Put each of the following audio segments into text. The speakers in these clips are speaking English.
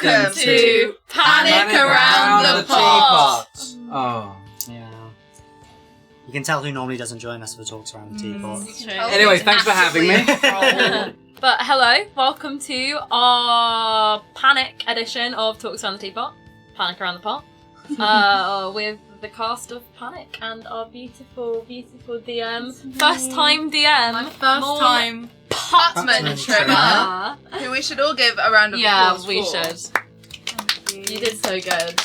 Welcome to Panic Around the Pot. Oh, yeah. You can tell who normally doesn't join us for Talks Around the Teapot. Anyway, thanks for having me. But hello, welcome to our Panic edition of Talks Around the Teapot. Panic Around the Pot. With the cast of Panic and our beautiful, beautiful DM. First time DM. My first time Potman Trimmer. who we should all give a round of applause Yeah, we for. should. You did so good.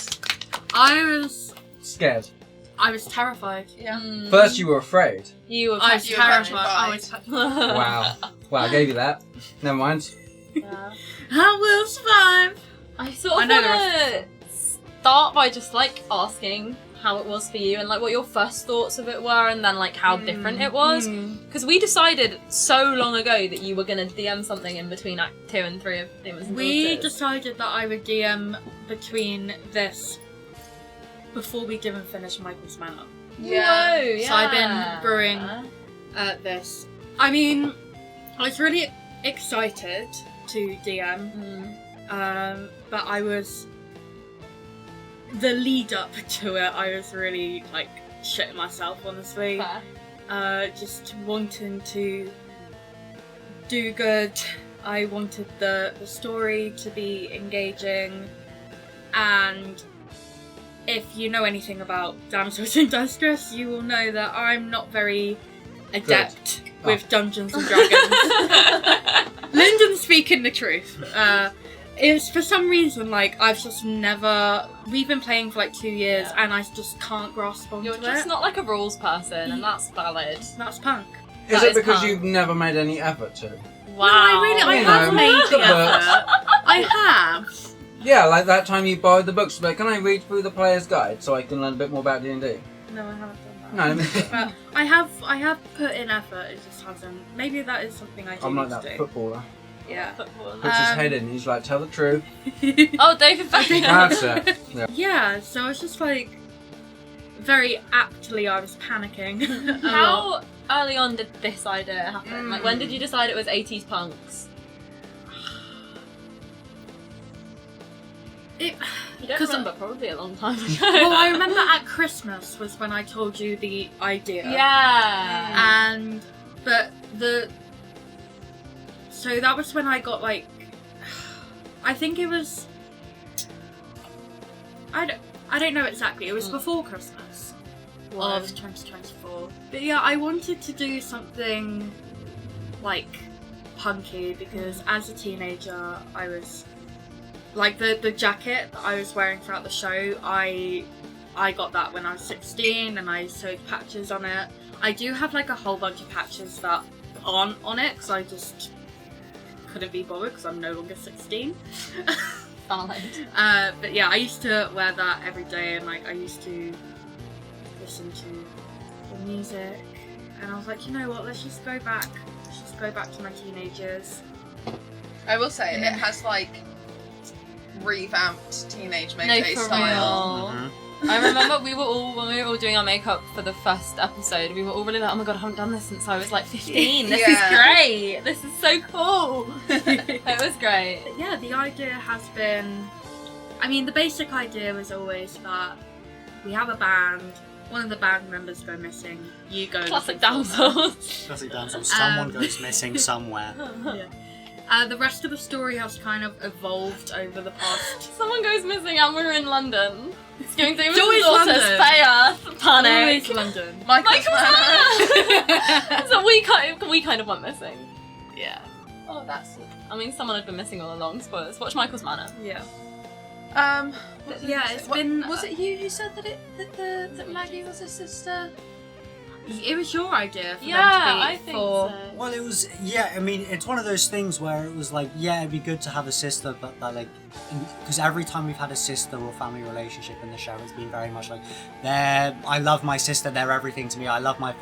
I was Scared. terrified. Yeah. First you were afraid. You were I was petrified. terrified. I was petrified. Wow. Wow, I gave you that. Never mind. Yeah. I will survive. I sort of I know want to start by just like asking how it was for you and like what your first thoughts of it were and then like how different it was. Because we decided so long ago that you were going to DM something in between Act 2 and 3 of Demons and We Daughters. decided that I would DM between this before we even finished Michael's Manor. Yeah. Whoa, yeah. So I've been brewing this. I mean, I was really excited to DM, but I was... The lead up to it, I was really like shitting myself, honestly. Just wanting to do good. I wanted the story to be engaging, and if you know anything about Damsels in Distress, you will know that I'm not very adept with Dungeons and Dragons. Lyndon's speaking the truth. It's for some reason, like, I've just never... We've been playing for like 2 years and I just can't grasp onto it. You're just not like a rules person and that's valid. That's punk. Is That it because punk. you've never made any effort to? Wow. No, I have made the effort. I have. Yeah, like that time you borrowed the books, but can I read through the player's guide so I can learn a bit more about D&D? No, I haven't done that. No, But I have put in effort, it just hasn't. Maybe that is something I do I'm like need that to do. footballer. Yeah. Puts his head in, he's like, tell the truth. Oh, David Beckham. That's it. Yeah. Yeah, so I was just like, very aptly I was panicking. a lot. How early on did this idea happen? Like, when did you decide it was 80s punks? It, You don't 'Cause remember, probably a long time ago. well, I remember at Christmas was when I told you the idea. Yeah. So that was when I got like, I think it was, I don't know exactly, it was before Christmas of 2024. But yeah, I wanted to do something like punky because as a teenager I was, like the jacket that I was wearing throughout the show, I got that when I was 16 and I sewed patches on it. I do have like a whole bunch of patches that aren't on it because I just couldn't be bothered because I'm no longer 16. Valid. But yeah, I used to wear that every day and like I used to listen to the music and I was like, you know what, let's just go back to my teenage years. I will say, it has like revamped teenage No, Maijai for style. real. I remember when we were all doing our makeup for the first episode, we were all really like, oh my god, I haven't done this since I was like 15. This is great. This is so cool. It was great. But yeah, the idea has been, I mean, the basic idea was always that we have a band, one of the band members go missing, you go Classic looking for them. damsels. Classic damsels. Someone goes missing somewhere. The rest of the story has kind of evolved over the past. Someone goes missing and we're in London. It's going to Always David's daughters, London. Paya, Panic. Always London. Michael's Manor! So we kind of went missing. Yeah. Oh, that's... I mean, someone had been missing all along, spoilers. Watch Michael's Manor. Yeah. yeah, it's been. Was it you who said that Maggie was a sister? It was your idea for Yeah, them to be I think for. so. Well, it was, yeah, I mean, it's one of those things where it was like, yeah, it'd be good to have a sister, but that, like, because every time we've had a sister or family relationship in the show, it's been very much like, I love my sister, they're everything to me, I love my,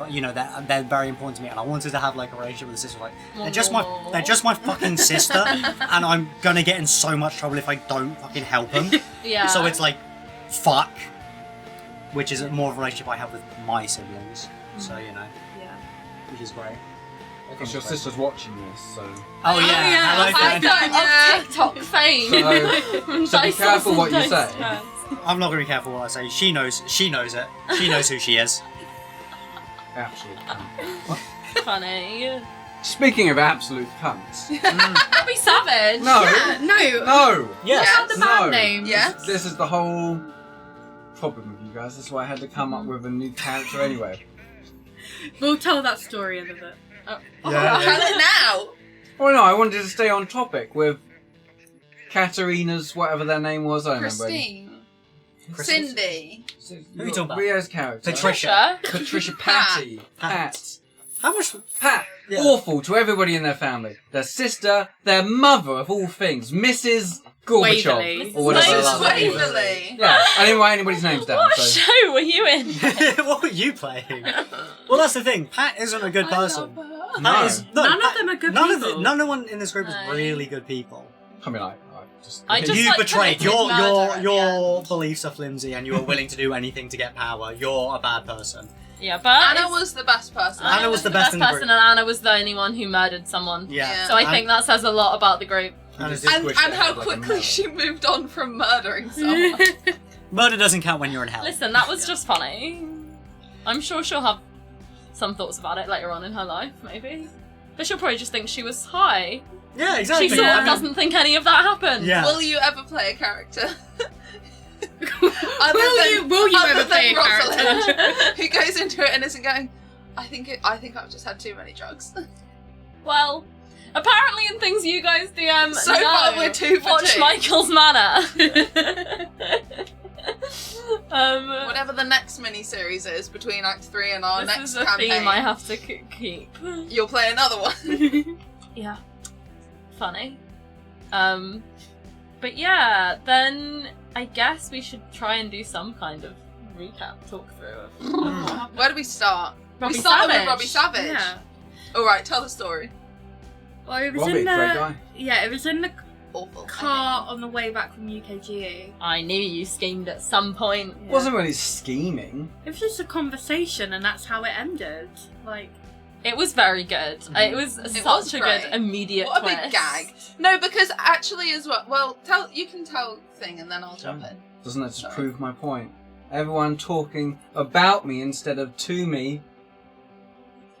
they're very important to me, and I wanted to have, like, a relationship with a sister, like, they're just my fucking sister, and I'm gonna get in so much trouble if I don't fucking help them. Yeah. So it's like, fuck, which is more of a relationship I have with my siblings. So, Yeah. which is great. Because your sister's watching this, so... Oh yeah, hello, I Dan. got TikTok fame. So be careful what you say. I'm not gonna be careful what I say. She knows it. She knows who she is. Absolute cunt. Funny. Speaking of absolute cunts. Robbie Savage. No. Yeah, no. No. Yes. What about the band No. names? Yes. This is the whole problem with you guys. That's why I had to come up with a new character anyway. We'll tell that story in a bit. Tell it now. Oh no, I wanted to stay on topic with Katarina's whatever their name was. I don't remember. Christine. Cindy. Who are you talking about? Rio's character. Patricia. Patricia Patty. Pat. How much? Pat. Yeah. Awful to everybody in their family. Their sister, their mother of all things, Mrs. Gorbachev. Waverley. Or whatever. Mrs. that was. Waverley. Yeah, I didn't write anybody's names down. What So. show were you in? What were you playing? Well, that's the thing. Pat isn't a good person. No. None of them are good people. None of one in this group is No. really good people. I mean, I just You like betrayed committed murder at the your end. beliefs are flimsy, and you are willing to do anything to get power. You're a bad person. Yeah, but Anna was the best person. Anna was the best in the person, group. and Anna was the only one who murdered someone. Yeah. So I think that says a lot about the group. And how quickly she moved on from murdering someone. Murder doesn't count when you're in hell. Listen, that was just funny. I'm sure she'll have some thoughts about it later on in her life, maybe. But she'll probably just think she was high. Yeah, exactly. She sort of doesn't think any of that happened. Yeah. Will you ever play a character? Will you ever play a character? Rosalind, who goes into it and isn't going, I think I've just had too many drugs. Well, apparently in things you guys DM, So far we're 2 for watch 2. Michael's Manor. Whatever the next mini-series is between Act 3 and our this next is a campaign, theme I have to keep. you'll play another one. Yeah. Funny. But yeah, then I guess we should try and do some kind of recap, talk through of what happened. Where do we start? Robbie we started Savage. with Robbie Savage. Yeah. Alright, tell the story. Well, it was Robbie, in great the guy. it was in the Awful. car on the way back from UKGE. I knew you schemed at some point. It wasn't really scheming. It was just a conversation, and that's how it ended. Like, It was very good. It was was such a great. good immediate What a twist. big gag. No, because actually as well, you can tell thing and then I'll jump in. Doesn't that just Sorry. prove my point? Everyone talking about me instead of to me.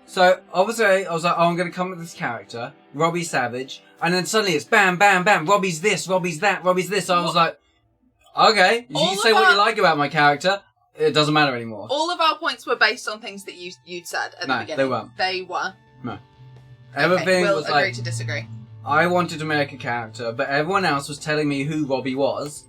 So, obviously, I was like, oh, I'm going to come up with this character, Robbie Savage, and then suddenly it's bam, bam, bam, Robbie's this, Robbie's that, Robbie's this. I was like, okay, All you say of what you our- like about my character, it doesn't matter anymore. All of our points were based on things that you'd said at the No, beginning. they weren't. They were. Everything we'll was agree like, to disagree. I wanted to make a character, but everyone else was telling me who Robbie was,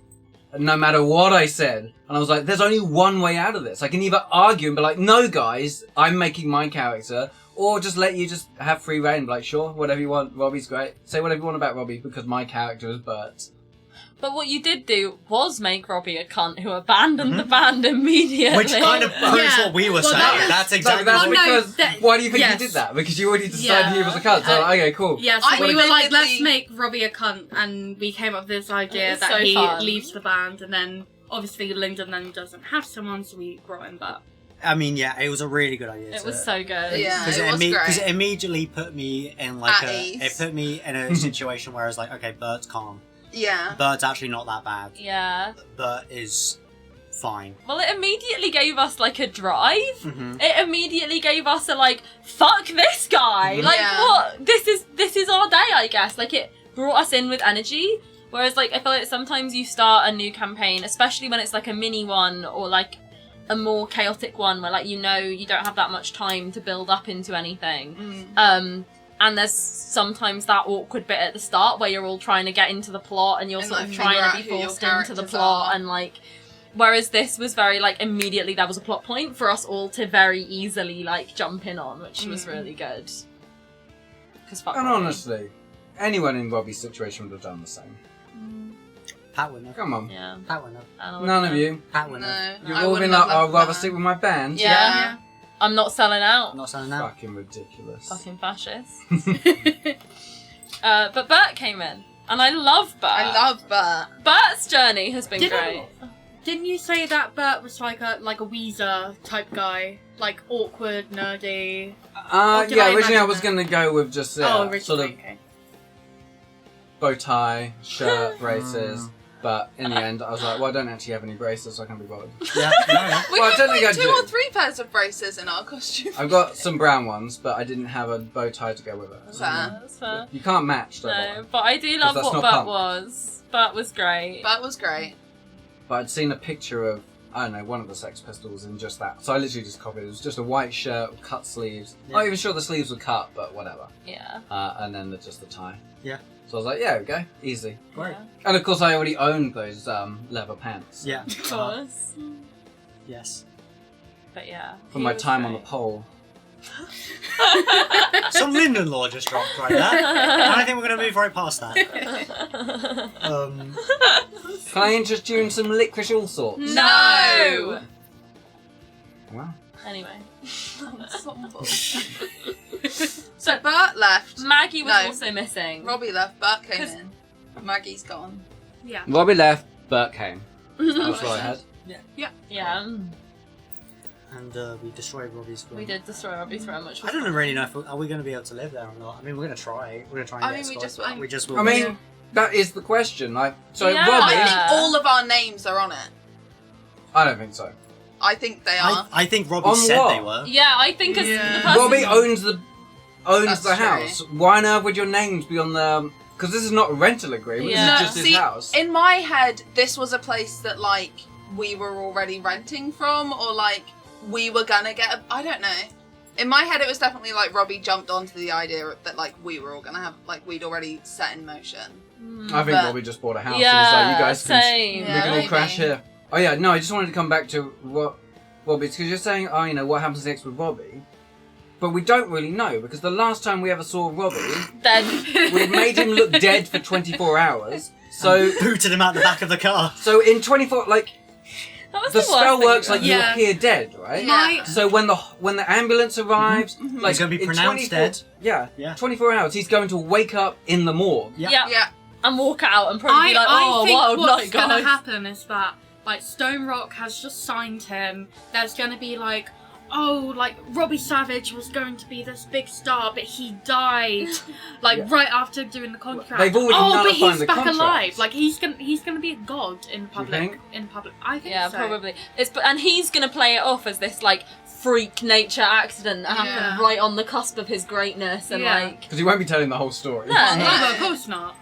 no matter what I said. And I was like, there's only one way out of this. I can either argue and be like, no guys, I'm making my character, or just let you just have free reign, be like, sure, whatever you want, Robbie's great. Say whatever you want about Robbie, because my character is Bert. But what you did do was make Robbie a cunt who abandoned the band immediately. Which kind of proves Yeah. what we were Well, saying. That's exactly That's what we... no, because, why do you think yes. you did that? Because you already decided he was a cunt. So, Yeah. like, okay, cool. yes, I we were like, let's vividly- make Robbie a cunt, and we came up with this idea was that so he fun. leaves the band, and then obviously Lyndon then doesn't have someone, so we brought him back. I mean, yeah, it was a really good idea. It was so good. Yeah. Because it was great. Because it immediately put me in like At a... ease. It put me in a situation where I was like, okay, Bert's calm. Yeah. Bert's actually not that bad. Yeah. Bert is fine. Well, it immediately gave us like a drive. Mm-hmm. It immediately gave us a like, fuck this guy. Mhm. Like Yeah. what? This is our day, I guess. Like it brought us in with energy. Whereas like I feel like sometimes you start a new campaign, especially when it's like a mini one or like a more chaotic one where like you don't have that much time to build up into anything. And there's sometimes that awkward bit at the start where you're all trying to get into the plot and you're And, sort like, of figure trying out to be who your forced into the characters plot are. and like whereas this was very like immediately there was a plot point for us all to very easily like jump in on, which was really good. Because fuck And Robbie. honestly, anyone in Robbie's situation would have done the same. Pat wouldn't have. Come on. Yeah. Pat wouldn't have. I don't None know. of you. Pat wouldn't have. No. You've I all wouldn't been have like, I'd left rather that. stick with my band. Yeah. I'm not selling out. I'm not saying that. Fucking ridiculous. Fucking fascist. But Bert came in. And I love Bert. I love Bert. Bert's journey has been Did great. didn't you say that Bert was like a Weezer type guy? Like awkward, nerdy? Yeah, originally I was imagine going to go with just originally, sort of okay. bow tie, shirt, braces. But in the end, I was like, well, I don't actually have any braces, so I can't be bothered. Yeah, no. We Well, I could don't think I put 2 do. or 3 pairs of braces in our costume. I've got some brown ones, but I didn't have a bow tie to go with it. So Fair. That's fair. you can't match, don't No, bother. but I do love that's what not Bert punk. was. Bert was great. That was great. But I'd seen a picture of, I don't know, one of the Sex Pistols in just that. So I literally just copied it. It was just a white shirt with cut sleeves. Yeah. Not even sure the sleeves were cut, but whatever. Yeah. And then just the tie. Yeah. So I was like, yeah, there we go. Easy. Great. Yeah. And of course I already owned those leather pants. Yeah. Of course. Yes. But yeah. From he my was time on the great. pole. Some Lyndon law just dropped right there. And I think we're going to move right past that. Can I interest you in some licorice all sorts? No! Wow. Anyway. So Bert left. Maggie was No. also missing. Robbie left. Bert came 'Cause- in. Maggie's gone. Yeah. Robbie left, Bert came. That's what I had. Yeah. And we destroyed Robbie's room. We did destroy Robbie's room, which I was don't really know if are we going to be able to live there or not. I mean, we're going to try. We're going to try and I get mean, we Scott, just but will. we just will. I mean, that is the question. Like, so Yeah. Robbie, I think all of our names are on it. I don't think so. I think they are. I think Robbie On said what? they were. Yeah, I think as Yeah. the person... Robbie owns the That's the true. house. Why on earth would your names be on the? Because this is not a rental agreement. Yeah. This is No, just see, his house. in my head, this was a place that, like, we were already renting from, or, like, we were gonna get a... I don't know. In my head, it was definitely, like, Robbie jumped onto the idea that, like, we were all gonna have... Like, we'd already set in motion. I think but- Robbie just bought a house. Yeah, and was like, you guys same. can, Yeah, we can all maybe. crash here. Oh yeah, no, I just wanted to come back to what Robbie, because you're saying, oh, you know, what happens next with Robbie? But we don't really know, because the last time we ever saw Robbie, Then... we made him look dead for 24 hours. So, Booted him out the back of the car. so in 24, like, That was the worst spell thing works you've like you Yeah. appear dead, right? Yeah. So when the ambulance arrives, Mhm. like He's gonna be in pronounced 24 dead. Yeah, Yeah. 24 hours. He's going to wake up in the morgue. Yeah. Yeah. Yeah. And walk out and probably be like, oh, I think wild what's night, gonna guys. happen is that, like, Stone Rock has just signed him. There's gonna be like, oh, like, Robbie Savage was going to be this big star, but he died, like, Yeah. right after doing the contract. They've already oh, but nullified he's the back contract. alive. Like, he's gonna be a god in public. think? In public, I think Yeah, so. probably. And he's gonna play it off as this, like, freak nature accident that happened Yeah. right on the cusp of his greatness and, Yeah. like... Because he won't be telling the whole story. No, No, of course not.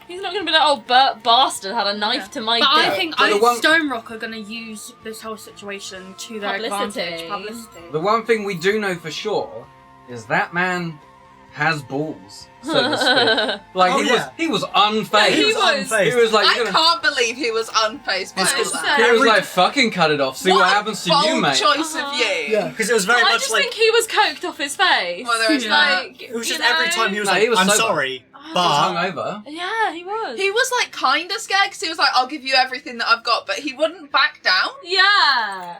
he's not gonna be like, oh, Bert Bastard had a knife to my But I dick. think But the one- Stone Rock are gonna use this whole situation to their Publicity. advantage. Publicity. The one thing we do know for sure is that man has balls, so to speak. Like Oh, he yeah. was unfazed. He was unfazed. He was like, I you're gonna- can't believe he was unfazed by It's all just- that. he was Every- like, fucking cut it off. See what, happens to bold you, mate. choice of you. Yeah, because it was very I much just like think he was coked off his face. Well, there is Yeah. that. Like, it was just you know? every time he was No, like, he was "I'm sober. sorry," He was but hungover. Yeah, he was. He was like kind of scared because he was like, I'll give you everything that I've got, but he wouldn't back down. Yeah.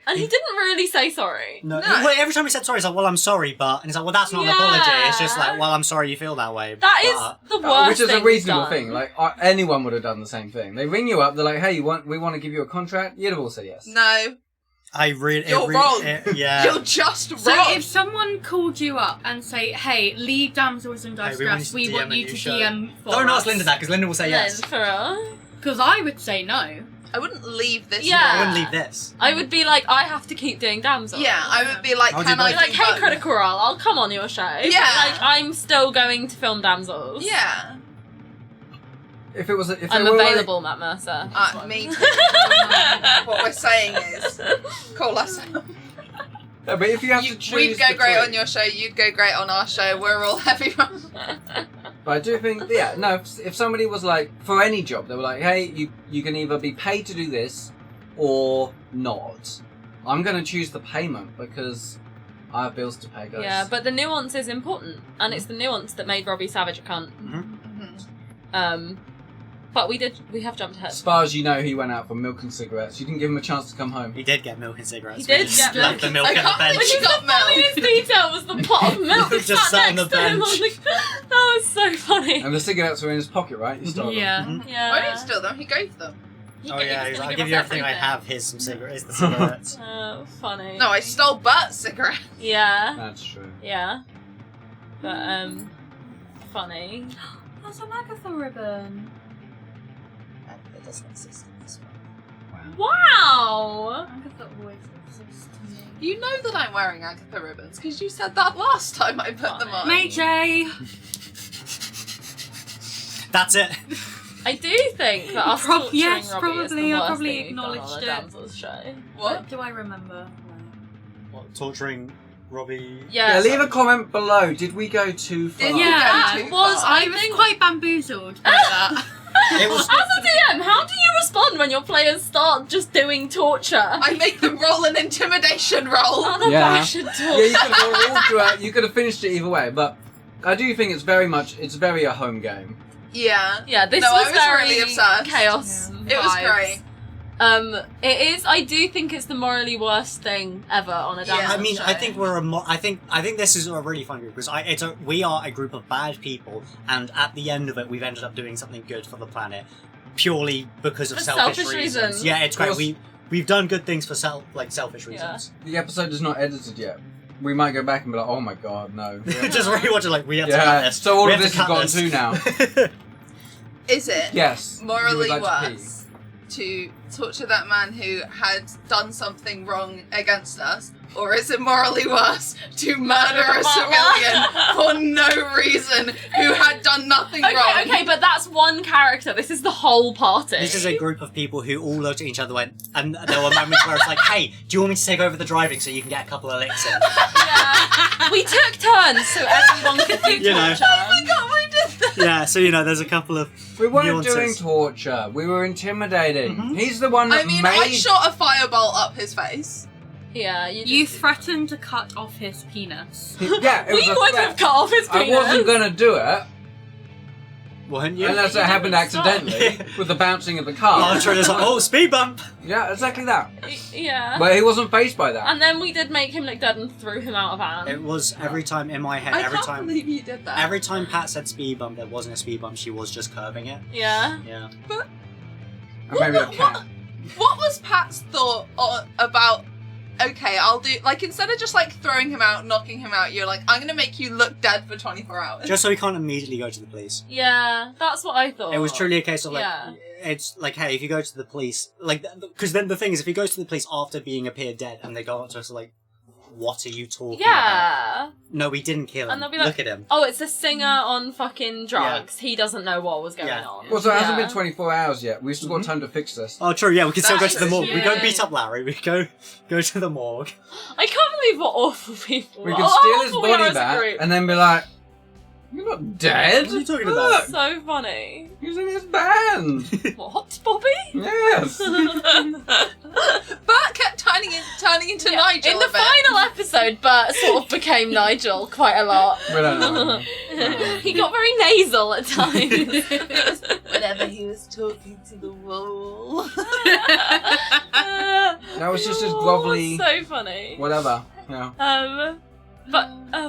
And he didn't really say sorry. no, No. well, every time he said sorry, he's like, "Well, I'm sorry," but and he's like, "Well, that's not an Yeah. apology. It's just like, well, I'm sorry you feel that way." That is but- the worst Which is a thing reasonable done. thing. Like anyone would have done the same thing. They ring you up. They're like, "Hey, we want to give you a contract." You'd have all said yes. No, I really, You're wrong. yeah. you're just So wrong. if someone called you up and say, "Hey, lead damsels in Hey, we want distress, you to we want DM you a to new show." DM for Don't us," ask Linda that because Linda will say yes. Then for us. Because I would say no. I wouldn't leave this. Yeah. I room. wouldn't leave this. I would be like, I have to keep doing damsel. Yeah, I would be like, I'll can do I I'd both. be like, do hey, both? Critical Role, I'll come on your show. Yeah. But, like, I'm still going to film damsels. Yeah, If it was, if I'm they were available, Matt Mercer. That's what me I'm- too. What we're saying is, call us out. Like, no, but if you have to choose, We'd go great between- on your show, you'd go great on our show. We're all heavy. But I do think, yeah, no. If somebody was like, for any job, they were like, "Hey, you can either be paid to do this, or not." I'm going to choose the payment because I have bills to pay, guys. Yeah, but the nuance is important, and it's the nuance that made Robbie Savage a cunt. But we have jumped ahead. As far as you know, he went out for milk and cigarettes. You didn't give him a chance to come home. He did get milk and cigarettes. He did We just get left the milk I at the can't bench. believe you got The milk. funniest detail was the pot of milk Just sat sat on next the to him. bench. On the... That was so funny. And the cigarettes were in his pocket, right? You stole them. Yeah, Mhm. I yeah. didn't steal them. He gave them. Oh He yeah, was gonna I'll give give us you everything I everything. have. Here's some cigarettes. The cigarettes. Funny. No, I stole Bert's cigarette. Yeah. That's true. Yeah. But, funny. That's an Agatha ribbon. It doesn't exist in this one. Wow! Agatha always exists to me. You know that I'm wearing Agatha ribbons because you said that last time I put them on. Maijai! That's it. I do think that us Prob- torturing yes, Robbie probably, is the I worst probably thing we've done on acknowledged a it. Damsels show. What? Do I remember? What, torturing Robbie? Yeah, leave a comment below. Did we go too far? Did you Yeah, go it too was- far? I was quite bamboozled by that. It was. As a DM, how do you respond when your players start just doing torture? I make them roll an intimidation roll. Unabashed Yeah, torture. you could have all throughout. You could have finished it either way, but I do think it's very a home game. Yeah. Yeah, this No, I was was very really obsessed. chaos. It was vibes. great. It is. I do think it's the morally worst thing ever on a Yeah. Damsels I mean, show. I think we're I think this is a really fun group because we are a group of bad people, and at the end of it, we've ended up doing something good for the planet, purely because of For selfish selfish reasons. reasons. Yeah, it's great. Course. We've done good things for selfish reasons. The episode is not edited yet. We might go back and be like, oh my god, no. Just rewatch it like we have to cut Yeah, this. so all We of have this to has cut gone this. too now. Is it Yes. you morally would like to pee. worse to torture that man who had done something wrong against us, or is it morally worse to murder a civilian for no reason who had done nothing wrong? Okay, but that's one character. This is the whole party. This is a group of people who all looked at each other and there were moments where it's like, hey, do you want me to take over the driving so you can get a couple of licks in? Yeah. We took turns so everyone could do You know. torture. Oh my god, we did that! Yeah, so there's a couple of We weren't nuances. doing torture. We were intimidating. Mhm. He's the one that I mean, made... I shot a fireball up his face. Yeah, You threatened to cut off his penis. Yeah, it was We a would threat. have cut off his I penis. wasn't gonna do it Weren't you? unless You it happened didn't stop. accidentally with the bouncing of the car. Oh, Trina's like, oh, speed bump! Yeah, exactly that. Yeah. But he wasn't faced by that. And then we did make him look dead and threw him out of van. It was every time in my head, I every can't time believe you did that. every time Pat said speed bump, there wasn't a speed bump, she was just curving it. Yeah. Yeah. And maybe a cat. What was Pat's thought about? Okay, I'll do instead of just throwing him out, knocking him out, you're like, I'm gonna make you look dead for 24 hours. Just so we can't immediately go to the police. Yeah, that's what I thought. It was truly a case of Yeah. it's like, hey, if you go to the police, because then the thing is, if he goes to the police after being appeared dead, and they go up to us like, what are you talking about? Yeah. No, we didn't kill him. And they'll be like, Look at him. Oh, it's a singer on fucking drugs. He doesn't know what was going Yeah. on. Well, so it hasn't Yeah. been 24 hours yet. We've still got time to fix this. Oh, true. Yeah, we can still go That's to the morgue. true. We go Yeah. beat up Larry. We go to the morgue. I can't believe what awful people. We what can steal his awful we are body as a back group. and then be like, you're not dead. What are you talking Look, about? So funny. he's in his band. What, Bobby? Yes. Bert kept turning into Yeah, Nigel in the a bit. final episode, Bert sort of became Nigel quite a lot. We don't know. He got very nasal at times. Whenever he was talking to the wall. That was just his grovelly- So funny. Whatever. Yeah.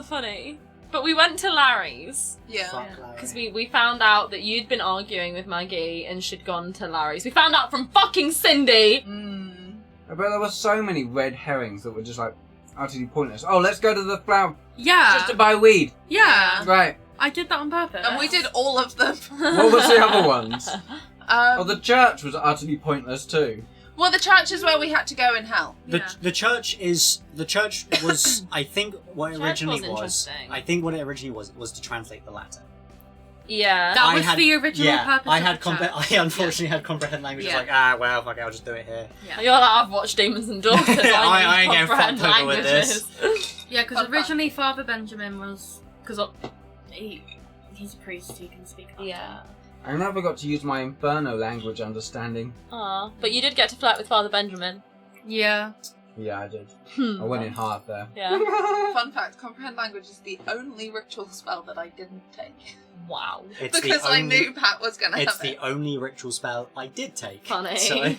Funny. But we went to Larry's Yeah. Fuck Larry. because we found out that you'd been arguing with Maggie and she'd gone to Larry's. We found out from fucking Cindy. But there were so many red herrings that were just like utterly pointless. Oh, let's go to the flower Yeah. just to buy weed. Yeah. Right. I did that on purpose. And we did all of them. What was the other ones? Oh, the church was utterly pointless too. Well, the church is where we had to go in hell. The church was I think what it Church originally was was. interesting. I think what it originally was to translate the Latin. Yeah. That I was had- the original purpose I of had the church. I unfortunately had comprehend language. Yeah. It's well, fuck it, I'll just do it here. You're like, I've watched Demons and Daughters. I ain't need getting comprehend fucked over with languages. Yeah, because Fun fact. originally Father Benjamin was... Because he's a priest, he can speak Latin. Yeah. I never got to use my Inferno language understanding. Aw. But you did get to flirt with Father Benjamin. Yeah. Yeah, I did. Hmm. I went in hard there. Yeah. Fun fact, comprehend language is the only ritual spell that I didn't take. Wow. It's Because the I only, knew Pat was going to it's have the it. only ritual spell I did take. Funny. So,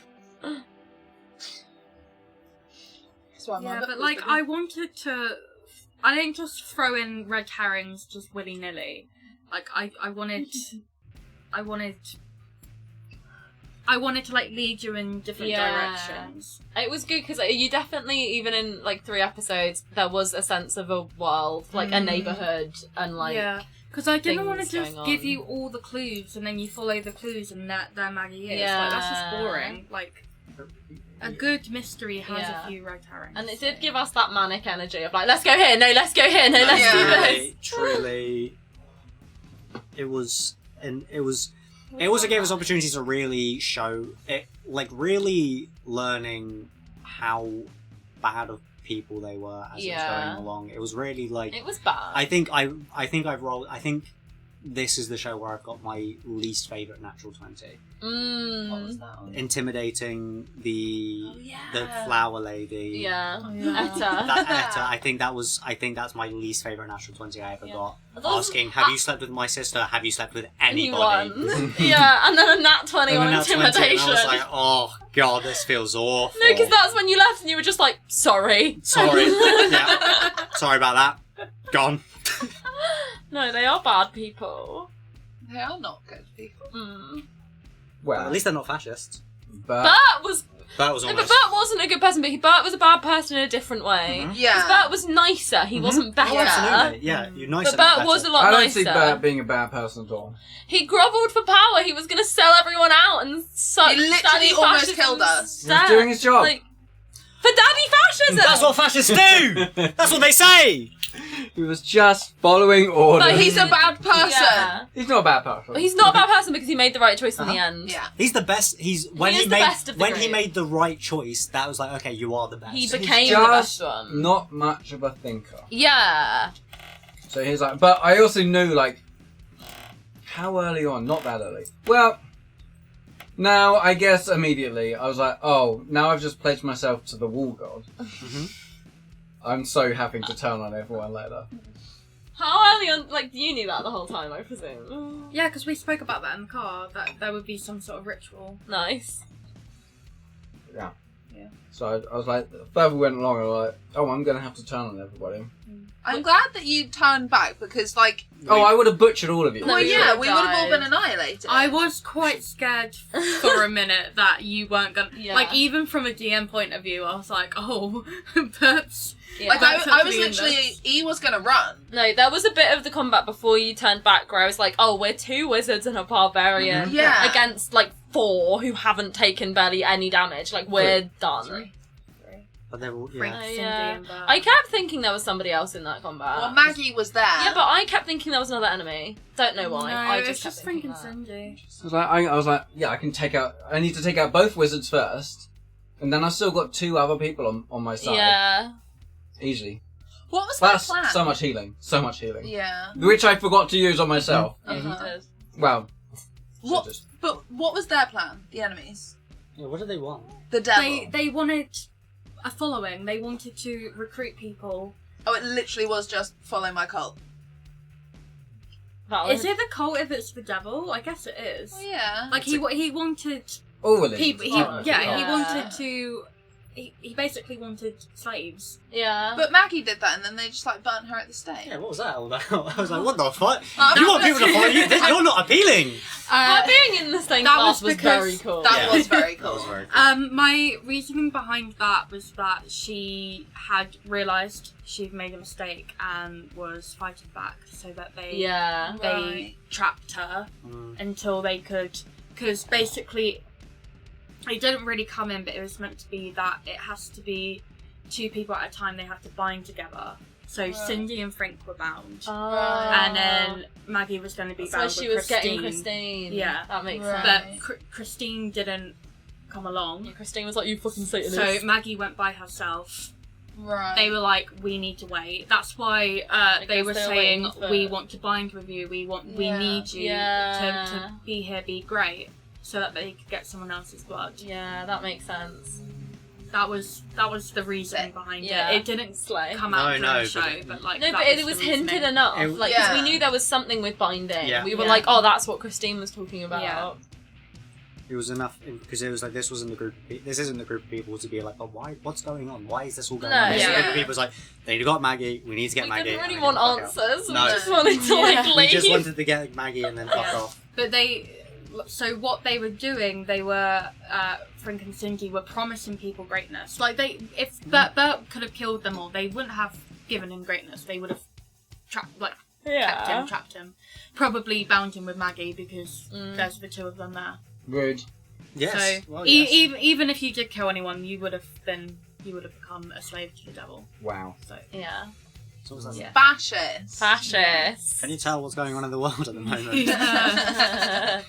So my Yeah, mother but was like, really- I wanted to... I didn't just throw in red herrings just willy-nilly. Like, I wanted... I wanted to like lead you in different directions. It was good because you definitely, even in like 3 episodes, there was a sense of a world, like a neighborhood, and like because I didn't want to things just going give on. you all the clues and then you follow the clues and there Maggie is. Yeah. Like, that's just boring. Like a good mystery has Yeah. a few red herrings. And it did give us that manic energy of like, let's go here, no, let's go here, no, let's do this. Truly, it also gave us opportunities to really show it, like really learning how bad of people they were as it was going along. It was really like, It was bad. I think this is the show where I've got my least favourite natural 20. What was that one? Intimidating the flower lady. Yeah. Oh, yeah. Etta. That Etta, I think that's my least favourite natural 20 I ever got. Asking, have you slept with my sister? Have you slept with anybody? Yeah, and then a nat 20 And on then that's 20, intimidation. and I was like, oh god, this feels awful. No, because that's when you left and you were just like, sorry. Sorry. Yeah. Sorry about that. Gone. No, they are bad people. They are not good people. Well, Well, at least they're not fascists. but Bert was... That was No, almost... but Bert wasn't a good person, but Bert was a bad person in a different way. Mhm. 'Cause Yeah. Bert was nicer, he wasn't better. Oh, absolutely. Yeah, you're nice. But Bert was a lot I don't nicer. see Bert being a bad person at all. He grovelled for power, he was going to sell everyone out and suck He literally daddy almost fascism killed us. He was doing his job. Like, for daddy fascism! That's what fascists do! That's what they say! He was just following orders. But he's a bad person. Yeah. He's not a bad person. But he's not a bad person because he made the right choice in the end. Yeah. He's the best. When He he is the made best of the when he group. made the right choice, that was like, okay, you are the best. He He's became the just best one. not much of a thinker. Yeah. So he's like, but I also knew, like, how early on? Not that early. Well, now I guess immediately I was like, oh, now I've just pledged myself to the wall god. Mhm. I'm so happy to turn on everyone later. How early on, like, you knew that the whole time, I presume? Yeah, because we spoke about that in the car, that there would be some sort of ritual. Nice. Yeah. Yeah. So I was like, the further we went along, I was like, oh, I'm going to have to turn on everybody. I'm glad that you turned back because, like, Oh, I would have butchered all of you. No, well, we yeah, should've we would have all died. been annihilated. I was quite scared for a minute that you weren't gonna. Yeah. Like, even from a DM point of view, I was like, oh, Bert's. Yeah. Like, That's I was actually in literally, this. he was gonna run. No, there was a bit of the combat before you turned back where I was like, oh, we're 2 wizards and a barbarian Yeah. against, like, 4 who haven't taken barely any damage. Like, we're done. Sorry. But they were, Frank, yeah. Cindy, Yeah. and Bert. I kept thinking there was somebody else in that combat. Well, Maggie was there. Yeah, but I kept thinking there was another enemy. Don't know why. No, I it's just just kept Frank thinking and that. Cindy. I was like, yeah, I can take out. I need to take out both wizards first, and then I've still got 2 other people on my side. Yeah. Easy. What was their That's plan? so much healing. So much healing. Yeah. Which I forgot to use on myself. Yeah, Uh-huh. he did. Well, What? so just- But what was their plan? The enemies? Yeah, what did they want? The devil. They wanted a following. They wanted to recruit people. Oh, it literally was just follow my cult. That was- Is it the cult if it's the devil? I guess it is. Oh, yeah. Like he wanted all religions. people. are- He Yeah. wanted to. He basically wanted slaves. Yeah. But Maggie did that, and then they just like burnt her at the stake. Yeah, what was that all about? I was like, what the fuck? That You want was- people to follow you? You're not appealing! Her being in the same that class was was because very cool. That Yeah. was very That cool. was very cool. My reasoning behind that was that she had realised she'd made a mistake and was fighting back, so that they Yeah. Right. trapped her Mm. until they could. Because basically, it didn't really come in, but it was meant to be that it has to be 2 people at a time. They have to bind together. So Right. Cindy and Frank were bound, Oh. and then Maggie was going to be That's why bound she with was Christine. getting Christine. Yeah. That makes Right. sense. But Christine didn't come along. Yeah, Christine was like, you fucking Satanist. So Maggie went by herself. Right. They were like, we need to wait. That's why they guess were they're saying, waiting for- we want to bind with you. We Yeah. need you Yeah. to be here, be great, so that they could get someone else's blood. Yeah, that makes sense. That was the reason behind Yeah. it. It didn't Slay. come out No, during no, the show, but- but like No, that but was it was the hinted reasoning. enough. It- Like, 'cause Yeah. we knew there was something with binding. Yeah. We were Yeah. like, oh, that's what Christine was talking about. Yeah. It was enough because it was like this wasn't the group. This isn't the group of people to be like, but why? What's going on? Why is this all going No, on? This yeah. group of people was like, they got Maggie. We need to get We Maggie. didn't really and want then fuck out. answers. No. We just wanted to, like, Yeah. We leave. just wanted to get Maggie and then fuck Yeah. off. But they, so what they were doing, they were Frink and Stinky were promising people greatness. Like if Bert could have killed them all, they wouldn't have given him greatness. They would have trapped him, probably bound him with Maggie because there's the two of them there. Rude. Yes. So well, yes. even if you did kill anyone, you would have become a slave to the devil. Wow. So Yeah. So what's that? Yeah. Fascist. Fascist. Can you tell what's going on in the world at the moment?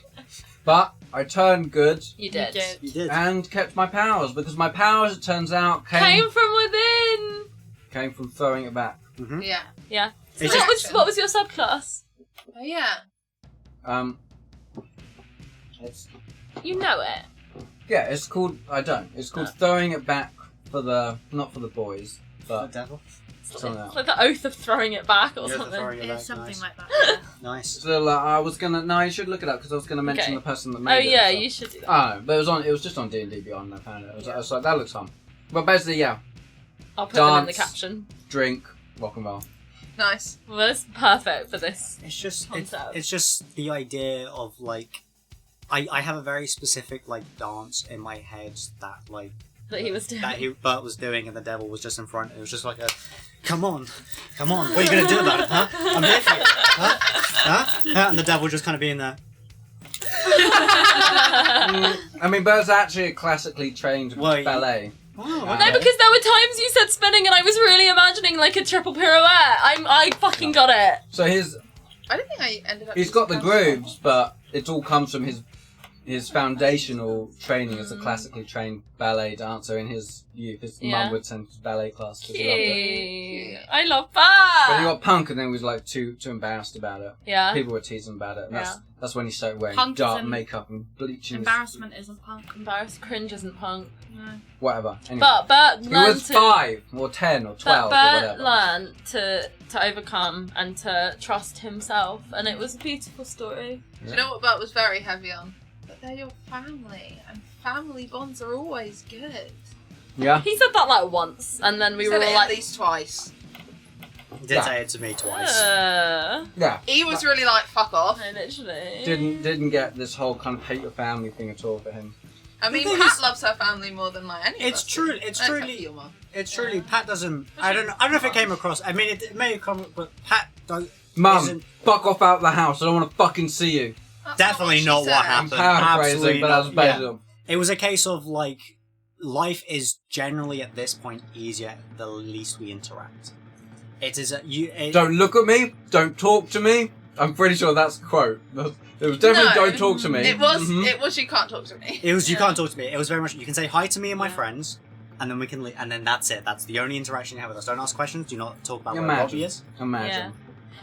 But I turned good You did. You did. and kept my powers because my powers, it turns out, Came from within. came from throwing it back. Mm-hmm. Yeah. Yeah. It's What was your subclass? Oh, yeah. It's You know it. yeah. It's called. I don't. It's called throwing it back for the not for the boys, The but devil. something else. It's like the oath of throwing it back or Yeah, the something. throwing it back, It's something nice. like that. Nice. So I was gonna. No, you should look it up because I was gonna mention Okay. the person that Oh made it. yeah, so. you should do that. Oh, but it was on. It was just on D&D Beyond. I found it. I was like, that looks fun. But basically, yeah. I'll put them in the Dance. caption. Drink, rock and roll. Nice. Well, it's perfect for this. It's just Concept. it's just the idea of like I have a very specific like dance in my head that like That he was doing. Bert was doing and the devil was just in front. It was just like a come on, what are you gonna do about it, huh? I'm here for you. Huh? And the devil just kind of being there. I mean, Bert's actually a classically trained Well, ballet. Oh, No, okay. because there were times you said spinning and I was really imagining like a triple pirouette. I fucking got it. So I don't think I ended up. he's got the grooves, but it all comes from his foundational training as a classically trained ballet dancer in his youth. His Yeah. mum would send him to ballet class because he loved it. Cute. I love that. But he got punk and then he was like too embarrassed about it. Yeah. People were teasing about it. And that's when he started wearing Punk dark isn't- makeup and bleaching. Embarrassment isn't punk. Embarrassed cringe isn't punk. No. Whatever. Anyway. But Bert he learned was to 5 or 10 or 12 But or Bert whatever. learned to overcome and to trust himself, and it was a beautiful story. Do you know what Bert was very heavy on? But they're your family, and family bonds are always good. Yeah. He said that like once, and then we He were said all it like, at least twice. He did say it to me twice. Yeah. He was really like, fuck off. I literally Didn't get this whole kind of hate your family thing at all for him. I mean, The thing Pat is- loves her family more than like any of It's us true. do. It's Except for truly. your mum. It's truly. Pat doesn't. I don't know if it came across. I mean, it may have come, but Pat does. Mum, Isn't- fuck off out the house. I don't want to fucking see you. That's Definitely she not said. what I'm happened. paraphrasing, Absolutely but that's not. based Yeah. on. It was a case of like, life is generally at this point easier the least we interact. It is Don't look at me. Don't talk to me. I'm pretty sure that's the quote. It was definitely No, don't talk to me. It was. Mhm. It was. You can't talk to me. It was you Yeah. can't talk to me. It was very much you can say hi to me and my Yeah. friends, and then we can and then that's it. That's the only interaction you have with us. Don't ask questions. Do not talk about where Imagine. Robbie is. Imagine.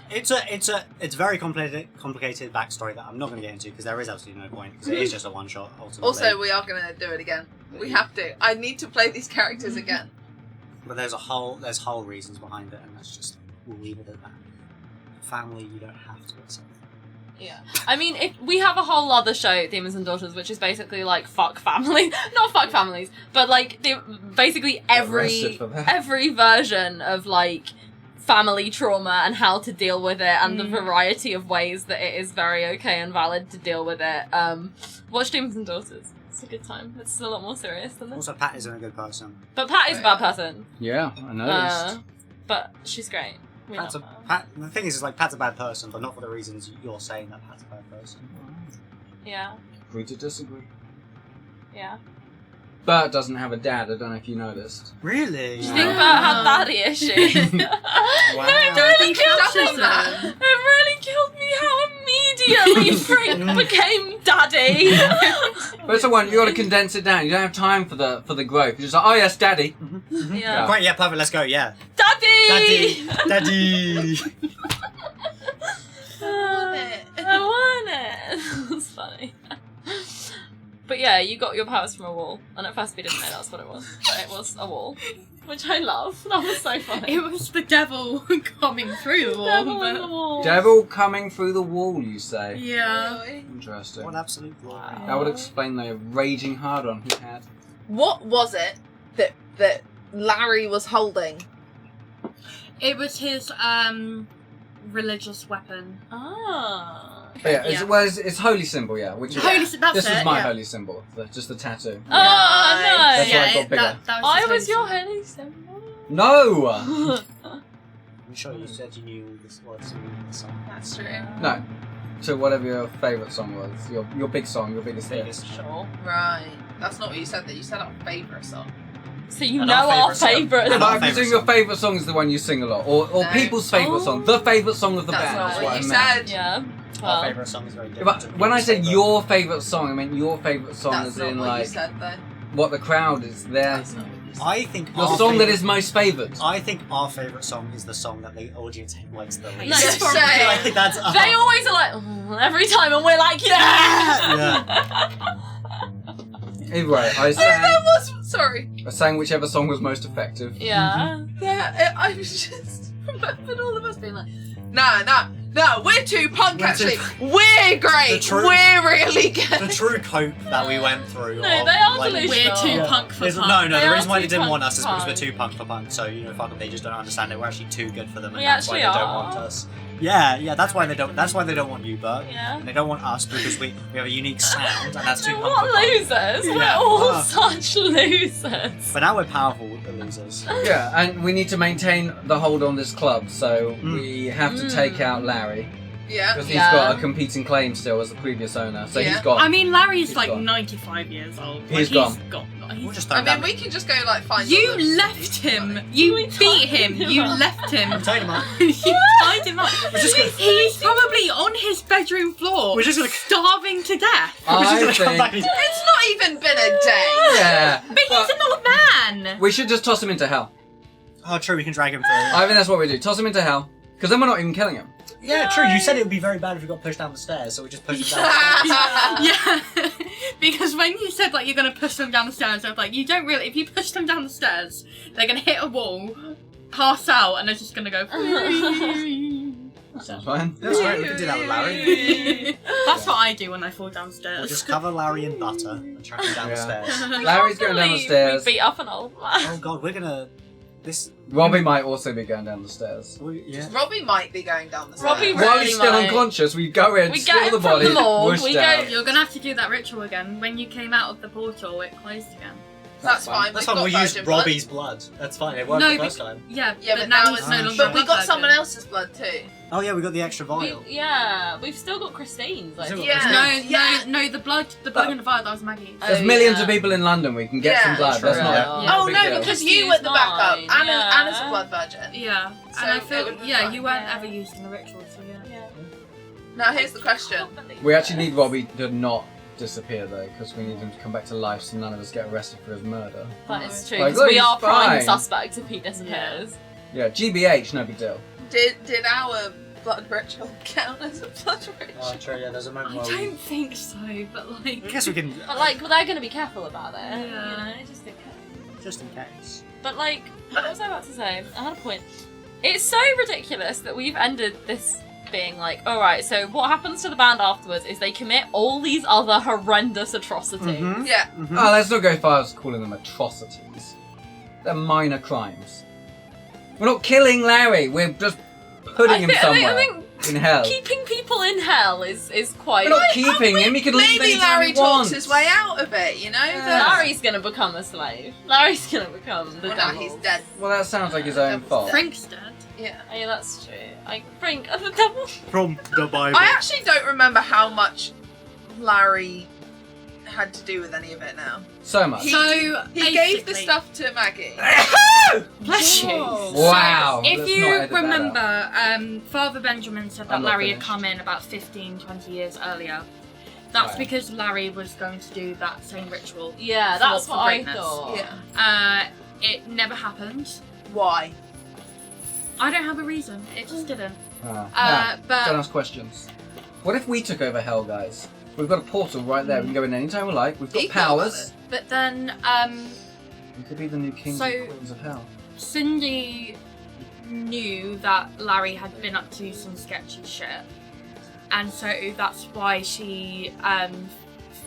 It's very complicated backstory that I'm not going to get into because there is absolutely no point because it is just a one shot. Ultimately. Also, we are gonna do it again. We have to. I need to play these characters again. but there's whole reasons behind it, and that's just we'll leave it at that. Family, you don't have to accept. Yeah. I mean, if we have a whole other show, Demons and Daughters, which is basically like fuck family, not fuck families, but like basically arrested for that. every version of like family trauma and how to deal with it and the variety of ways that it is very okay and valid to deal with it. Watch Demons and Daughters. It's a good time. It's a lot more serious than this. Also, Pat isn't a good person. But Pat is a bad person. Yeah, I noticed. But she's great. We Pat's a, love her. Pat, the thing is like Pat's a bad person, but not for the reasons you're saying that Pat's a bad person. Yeah. Agree to disagree. Yeah. Bert doesn't have a dad. I don't know if you noticed. Really? Do you think Bert had daddy issues? Wow. It really killed me. Doesn't It really killed me how immediately Frank became daddy. But it's the one you got to condense it down. You don't have time for the growth. You're just like, oh yes, daddy. Yeah. Right, yeah, perfect. Let's go. Yeah. Daddy. Daddy. I want it. It's funny. But yeah, you got your powers from a wall, and at first we didn't know that's what it was, but it was a wall, which I love. That was so funny. It was the devil coming through the wall. Devil but- in the wall. Devil coming through the wall, you say? Yeah. Really? Interesting. What absolute glory. Wow. That would explain the raging hard on he had. What was it that Larry was holding? It was his religious weapon. Ah. But yeah, it's holy symbol, yeah. Which is, Holy, that's this it, is my yeah. holy symbol, just the tattoo. Oh, no. That's why it got bigger. That I his was your holy holy symbol. No! I'm sure you said you knew this was the song. That's true. No. So whatever your favourite song was, your big song, your biggest hit. Sure. Right. That's not what you said. That you said our favourite song. So you And know our our favourite favourite. song. Yeah, And but our I presume favourite your song. favourite song is the one you sing a lot, or No. people's favourite song, the favourite song of the That's band. not That's what what I you meant. said. Yeah. Our Well, favourite song is very Yeah, different. but to when I people's said favourite. your favourite song, I meant your favourite song That's as not in what you like said, though. what the crowd is there. That's not what you said. I think Your our song that favourite- is most favoured. I think our favourite song is the song that the audience likes the No, least. it's probably- I think that's they always are like, "Oh," every time, and we're like, yeah! Yeah. Either way, I Oh, that sang, was... Sorry. I sang whichever song was most effective. Yeah. Yeah, I was just remembered all of us being like, no, we're too punk, We're too- actually. We're great. The truth- We're really good. The true cope that we went through. No, of, they are like, delusional. We're too Yeah. punk for There's- punk. No, They the are reason why they too didn't punk want us is because for we're too punk for punk. So, fuck them, they just don't understand it. We're actually too good for them, and We that's why they actually don't are. want us. Yeah, that's why they don't want you, Bert. Yeah. And they don't want us because we have a unique sound, and that's too No, punk what for punk. losers? We're Yeah. all Ah. such losers. But now we're powerful with the losers. Yeah, and we need to maintain the hold on this club, so we have to take out Larry. Yeah. Because he's Yeah. got a competing claim still as the previous owner, so he's Yeah. gone. I mean, Larry's He's like gone. 95 years old. He's like, gone. He's We'll just I throw mean, them. we can just go like find. You all the- left him. You We beat tied him. him You up. left him. We tied him up. You tied him up. We're just gonna- He's probably on his bedroom floor, We're just gonna- starving to death. We're just I gonna come think... back and- It's not even been a day. Yeah, But he's an old man. we should just toss him into hell. Oh, true, we can drag him through. I think that's what we do. Toss him into hell, because then we're not even killing him. Yeah, true. You said it would be very bad if we got pushed down the stairs, so we just pushed him down the stairs. Yeah, because when you said like you're gonna push them down the stairs, I was like, you don't really. If you push them down the stairs, they're gonna hit a wall, pass out, and they're just gonna go. Sounds fine. That's right, we can do that with Larry. That's what I do when I fall We'll downstairs. just cover Larry in butter and track him down the Yeah. stairs. Larry's going down the Believe stairs. We beat up an old man. Oh god, we're gonna... This... Robbie might also be going down the stairs. Yeah. Robbie might be going down the stairs. Robbie While really he's still might. unconscious, we go in, We steal get him the from body, the morgue, whoosh we down. go- You're gonna have to do that ritual again. When you came out of the portal, it closed again. That's fine. That's We've fine, got we used virgin blood. Robbie's blood. That's fine, it worked No, the but- first time. Yeah, Yeah, but now he's it's- no longer. But we a got virgin. someone else's blood too. Oh yeah, we got the extra vial. Yeah, we've still got Christine's. I Still think. got Yeah. No, the blood in the vial, that was Maggie's. Oh, There's millions yeah. of people in London, we can get Yeah, some blood. That's true. not, Yeah. not Oh a big no, deal. because Use you were the backup. mine, Anna's yeah. a blood virgin. Yeah, So and I it feel would be yeah, fine. you weren't Yeah. ever used in the ritual, so yeah. Now here's the question. We actually need Robbie to not disappear though, because we need him to come back to life so none of us get arrested for his murder. That is true, Like, because look, we he's are prime fine. suspects if he disappears. Yeah, GBH, no big deal. Did our blood ritual count as a blood ritual? Oh true, yeah, there's a moment I where we... don't think so, but like. I guess we can... But like, well, they're going to be careful about it. Yeah. You know, just in case. Just in case. But like, what was I about to say? I had a point. It's so ridiculous that we've ended this being like, alright, so what happens to the band afterwards is they commit all these other horrendous atrocities. Mhm. Yeah. Mhm. Oh, let's not go as far as calling them atrocities. They're minor crimes. We're not killing Larry, we're just putting him somewhere I think in hell. keeping people in hell is quite... We're not keeping him, he could leave Maybe anytime Larry he talks wants. his way out of it, you know? Larry's gonna become a slave. Larry's gonna become the Well, no, devil. he's dead. Well, that sounds like his own fault. Frank's dead. Yeah. Oh, yeah, that's true. I think the devil. From the Bible. I actually don't remember how much Larry had to do with any of it now. So much. He, So, he gave the basically- stuff to Maggie. Bless you. Wow. So, if Let's you not edit that remember, Father Benjamin said that I'm not Larry had finished. come in about 15, 20 years earlier. That's Right. because Larry was going to do that same ritual. Yeah, For that's for what I greatness. thought. Yeah. It never happened. Why? I don't have a reason. It just didn't. Now, But don't ask questions. What if we took over hell, guys? We've got a portal right there. We can go in anytime we like. We've got He thought about powers. but then We could be the new kings So- and queens of hell. Cindy knew that Larry had been up to some sketchy shit, and so that's why she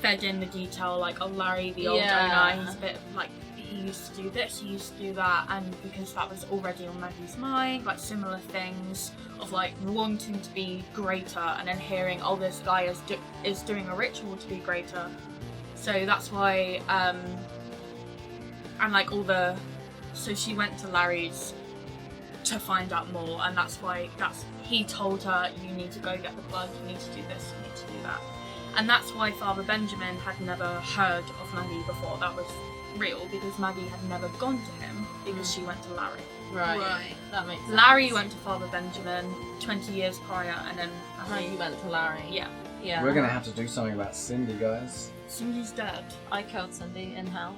fed in the detail like, oh, Larry, the old Yeah. owner, he's a bit like he used to do this, he used to do that, and because that was already on Maggie's mind, like similar things of like wanting to be greater, and then hearing, oh, this guy is doing a ritual to be greater. So that's why, and like so she went to Larry's to find out more, and that's why he told her, you need to go get the blood, you need to do this, you need to do that. And that's why Father Benjamin had never heard of Maggie before. That was real, because Maggie had never gone to him, because she went to Larry. Right. That makes sense. Larry went to Father Benjamin 20 years prior, and then You went to Larry. Yeah. Yeah. We're gonna have to do something about Cindy, guys. Cindy's dead. I killed Cindy in hell.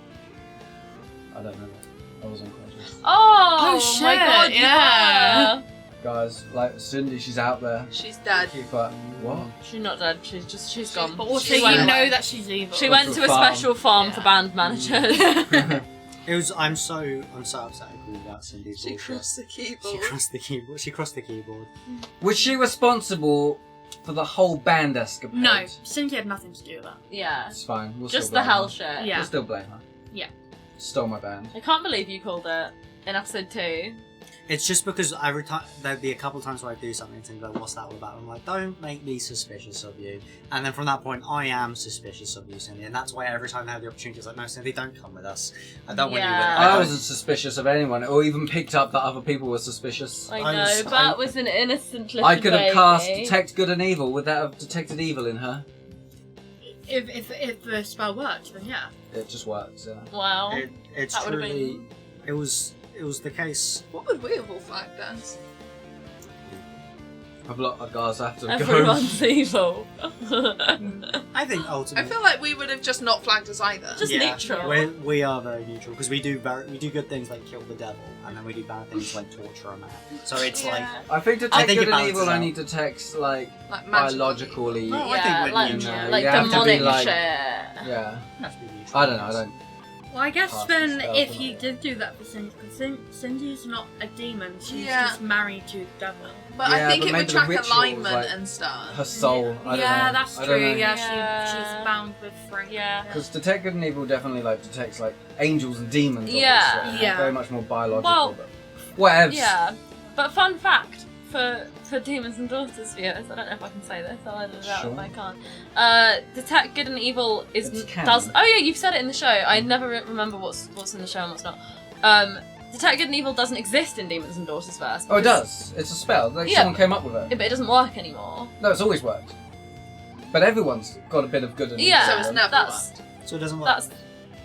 I don't know that. I was unconscious. Oh my shit, god, yeah. Guys, like Cindy, she's out there. She's dead. Keep her. What? She's not dead, she's gone. But also, She you went- know that she's evil. She Went went to to a a farm. special farm for Yeah. band managers. It was. I'm so upset about Cindy's She bullshit. crossed the keyboard. She crossed the keyboard. She crossed the keyboard. Was she responsible for the whole band escapade? No, Cindy had nothing to do with that. Yeah. It's fine. We'll Just still the blame hell her. shit. Yeah. We'll still blame her. Yeah. Stole my band. I can't believe you called it in episode 2. It's just because every time there'd be a couple of times where I do something and go, "What's that all about?" I'm like, "Don't make me suspicious of you." And then from that point, I am suspicious of you, Cindy, and that's why every time I have the opportunity, it's like, "No, Cindy, don't come with us. I don't want you with us." Yeah. I don't- wasn't suspicious of anyone, or even picked up that other people were suspicious. I I know, was- that was an innocent little I could have baby. cast Detect Good and Evil. Would that have detected evil in her? If the spell worked, then yeah. It just works, yeah. Wow. It's That would've truly. been- It was the case. What would we have all flagged as? I've got guys, I have to go. Everyone's evil. I think I ultimately. feel like we would have just not flagged us either. Just neutral. We are very neutral because we do good things like kill the devil, and then we do bad things like torture a man. So it's like I think I Detect think Good it and Evil balances only detects, like, Like magical biologically. Oh, I yeah, think like, we're neutral. like You have to be, demonic like- shit. Yeah. has to be neutral. I don't know, I don't. Well, I guess Cast then spell if for you that. did do that for Cindy, because Cindy's not a demon, she's Yeah. just married to the devil. But Yeah, I think but it maybe would the track rituals, alignment like, and stuff. Her soul, I don't know. Yeah, that's I don't true. know. Yeah, Yeah. she's bound with Frank. Yeah. Because Detect Good and Evil definitely, like, detects, like, angels and demons, Yeah. obviously. Yeah. Very much more biological, Well, but... Whatevs. Yeah. But fun fact for Demons and Daughters viewers, I don't know if I can say this, I'll edit it out Sure. if I can't. Detect Good and Evil It's does. canon. Oh yeah, you've said it in the show. I never remember what's in the show and what's not. Detect Good and Evil doesn't exist in Demons and Daughters verse. Oh, it because- does. It's a spell. Like, Yeah. someone came up with Yeah, it. but it doesn't work anymore. No, it's always worked. But everyone's got a bit of good and Yeah, evil. So it's never that's worked. So it doesn't work. that's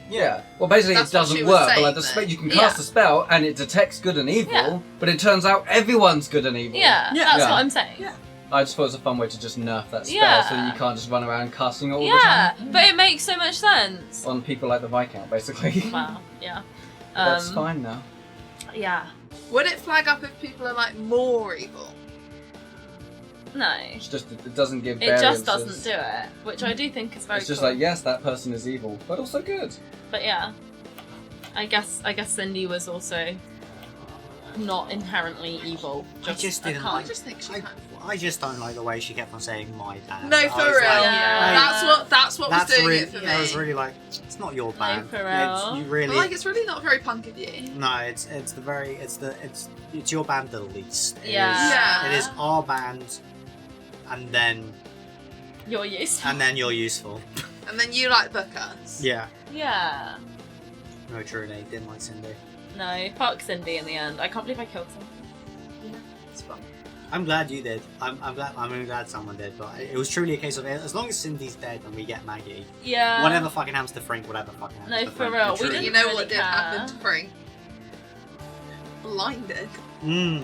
Yeah. Well, basically, That's it what doesn't she was work. But saying like the then. you can Yeah. cast a spell and it detects good and evil, Yeah. but it turns out everyone's good and evil. yeah. Yeah. That's Yeah. what I'm saying. Yeah. I just thought it was a fun way to just nerf that spell Yeah. so that you can't just run around casting it all the Yeah, time but it makes so much sense. on people like the Viscount, basically. Wow. Yeah. That's fine now. Yeah. Would it flag up if people are like more evil? No. It's just it doesn't give It just variances. doesn't do it, which I do think is very It's just cool. like, yes, that person is evil, but also good. But yeah, I guess Cindy was also not inherently evil. I just didn't I like. just think she I, can. I just don't like the way she kept on saying my band. No, I for was real. like, Yeah. That's what was That's doing really. it for me. I was really like, it's not your band. for real. You really. But like, it's really not very punk of you. No, it's your band the least. It is- Yeah. it is our band, and then You're used. you're useful. And then you like book us. Yeah. Yeah. No, truly, didn't like Cindy. No, fuck Cindy in the end. I can't believe I killed Cindy. It's fun. I'm glad you did. I'm glad. I'm really glad someone did. But it was truly a case of as long as Cindy's dead and we get Maggie, Yeah. whatever fucking happens to Frank, whatever fucking happens No, to for Frank. real, it we truly- didn't You know really what did care. happen to Frank? Blinded.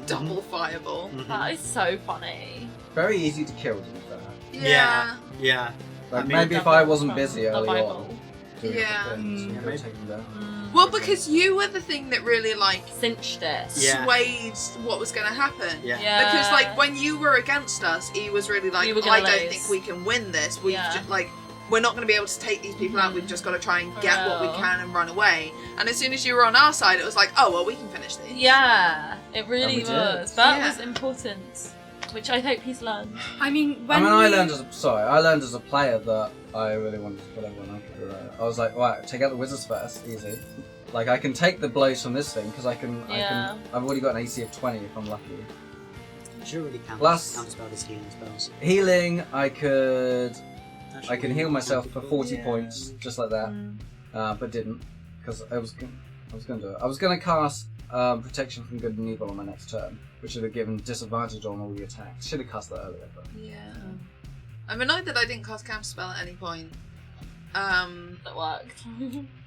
Double fireball. Mhm. That is so funny. Very easy to kill, to be fair. Yeah. Yeah. Like, I mean, maybe if I wasn't busy The early Bible. on doing Yeah. other things, Mm. you could take them down. Well, because you were the thing that really like Cinched it. Yeah. swayed what was going to happen. Yeah. Yeah. Because like when you were against us, he was really like, You were gonna I don't lose. think we can win this. We've Yeah. just, like we're not going to be able to take these people out. We've just got to try and get what we Well. can and run away. And as soon as you were on our side, it was like, oh well, we can finish these. Yeah, it And really we did. was. That Yeah. was important, which I hope he's learned. I mean, when I you- learned as a player that I really wanted to kill everyone up. I was like, right, take out the wizards first, easy. Like, I can take the blows from this thing, because Yeah. I've already got an AC of 20 if I'm lucky. You should really Plus- counterspell this healing spells. Healing, I can heal myself for 40 Yeah. points, just like that. But didn't, because I was going to do it. I was going to cast Protection from Good and Evil on my next turn, which would have given disadvantage on all the attacks. Should have cast that earlier, but... Yeah. I'm annoyed that I didn't cast Counterspell at any point. That worked.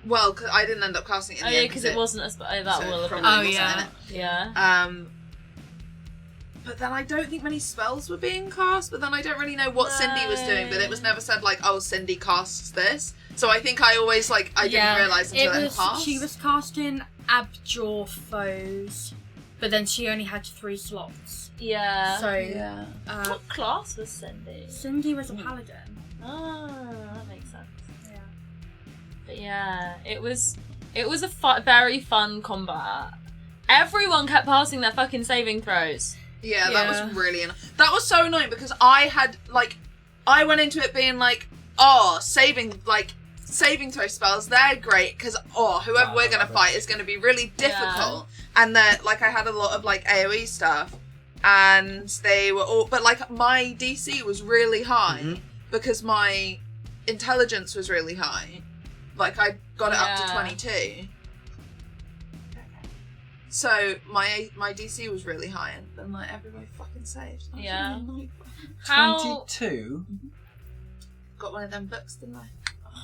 Well, 'cause I didn't end up casting it in Oh the yeah, end. because it wasn't as that so will have been. probably Oh, wasn't in yeah. it. Yeah. But then I don't think many spells were being cast, but then I don't really know what Cindy was doing, but it was never said, like, oh, Cindy casts this. So I think I always, like, I didn't realise until it passed. She was casting Abjure Foes, but then she only had 3 slots. Yeah. So, Yeah. What class was Cindy? Cindy was a paladin. Oh, that makes sense. Yeah. But yeah, it was a very fun combat. Everyone kept passing their fucking saving throws. Yeah, that Yeah. was really that was so annoying because I had, like, I went into it being like, oh, saving throw spells, they're great because, whoever we're going to fight is going to be really difficult. And that, like, I had a lot of, like, AoE stuff and they were all, but, like, my DC was really high because my intelligence was really high. Like, I got it up to 22. So my DC was really high, and then like everybody fucking saved. I was Yeah. really annoyed. How 22? Got one of them books, didn't I?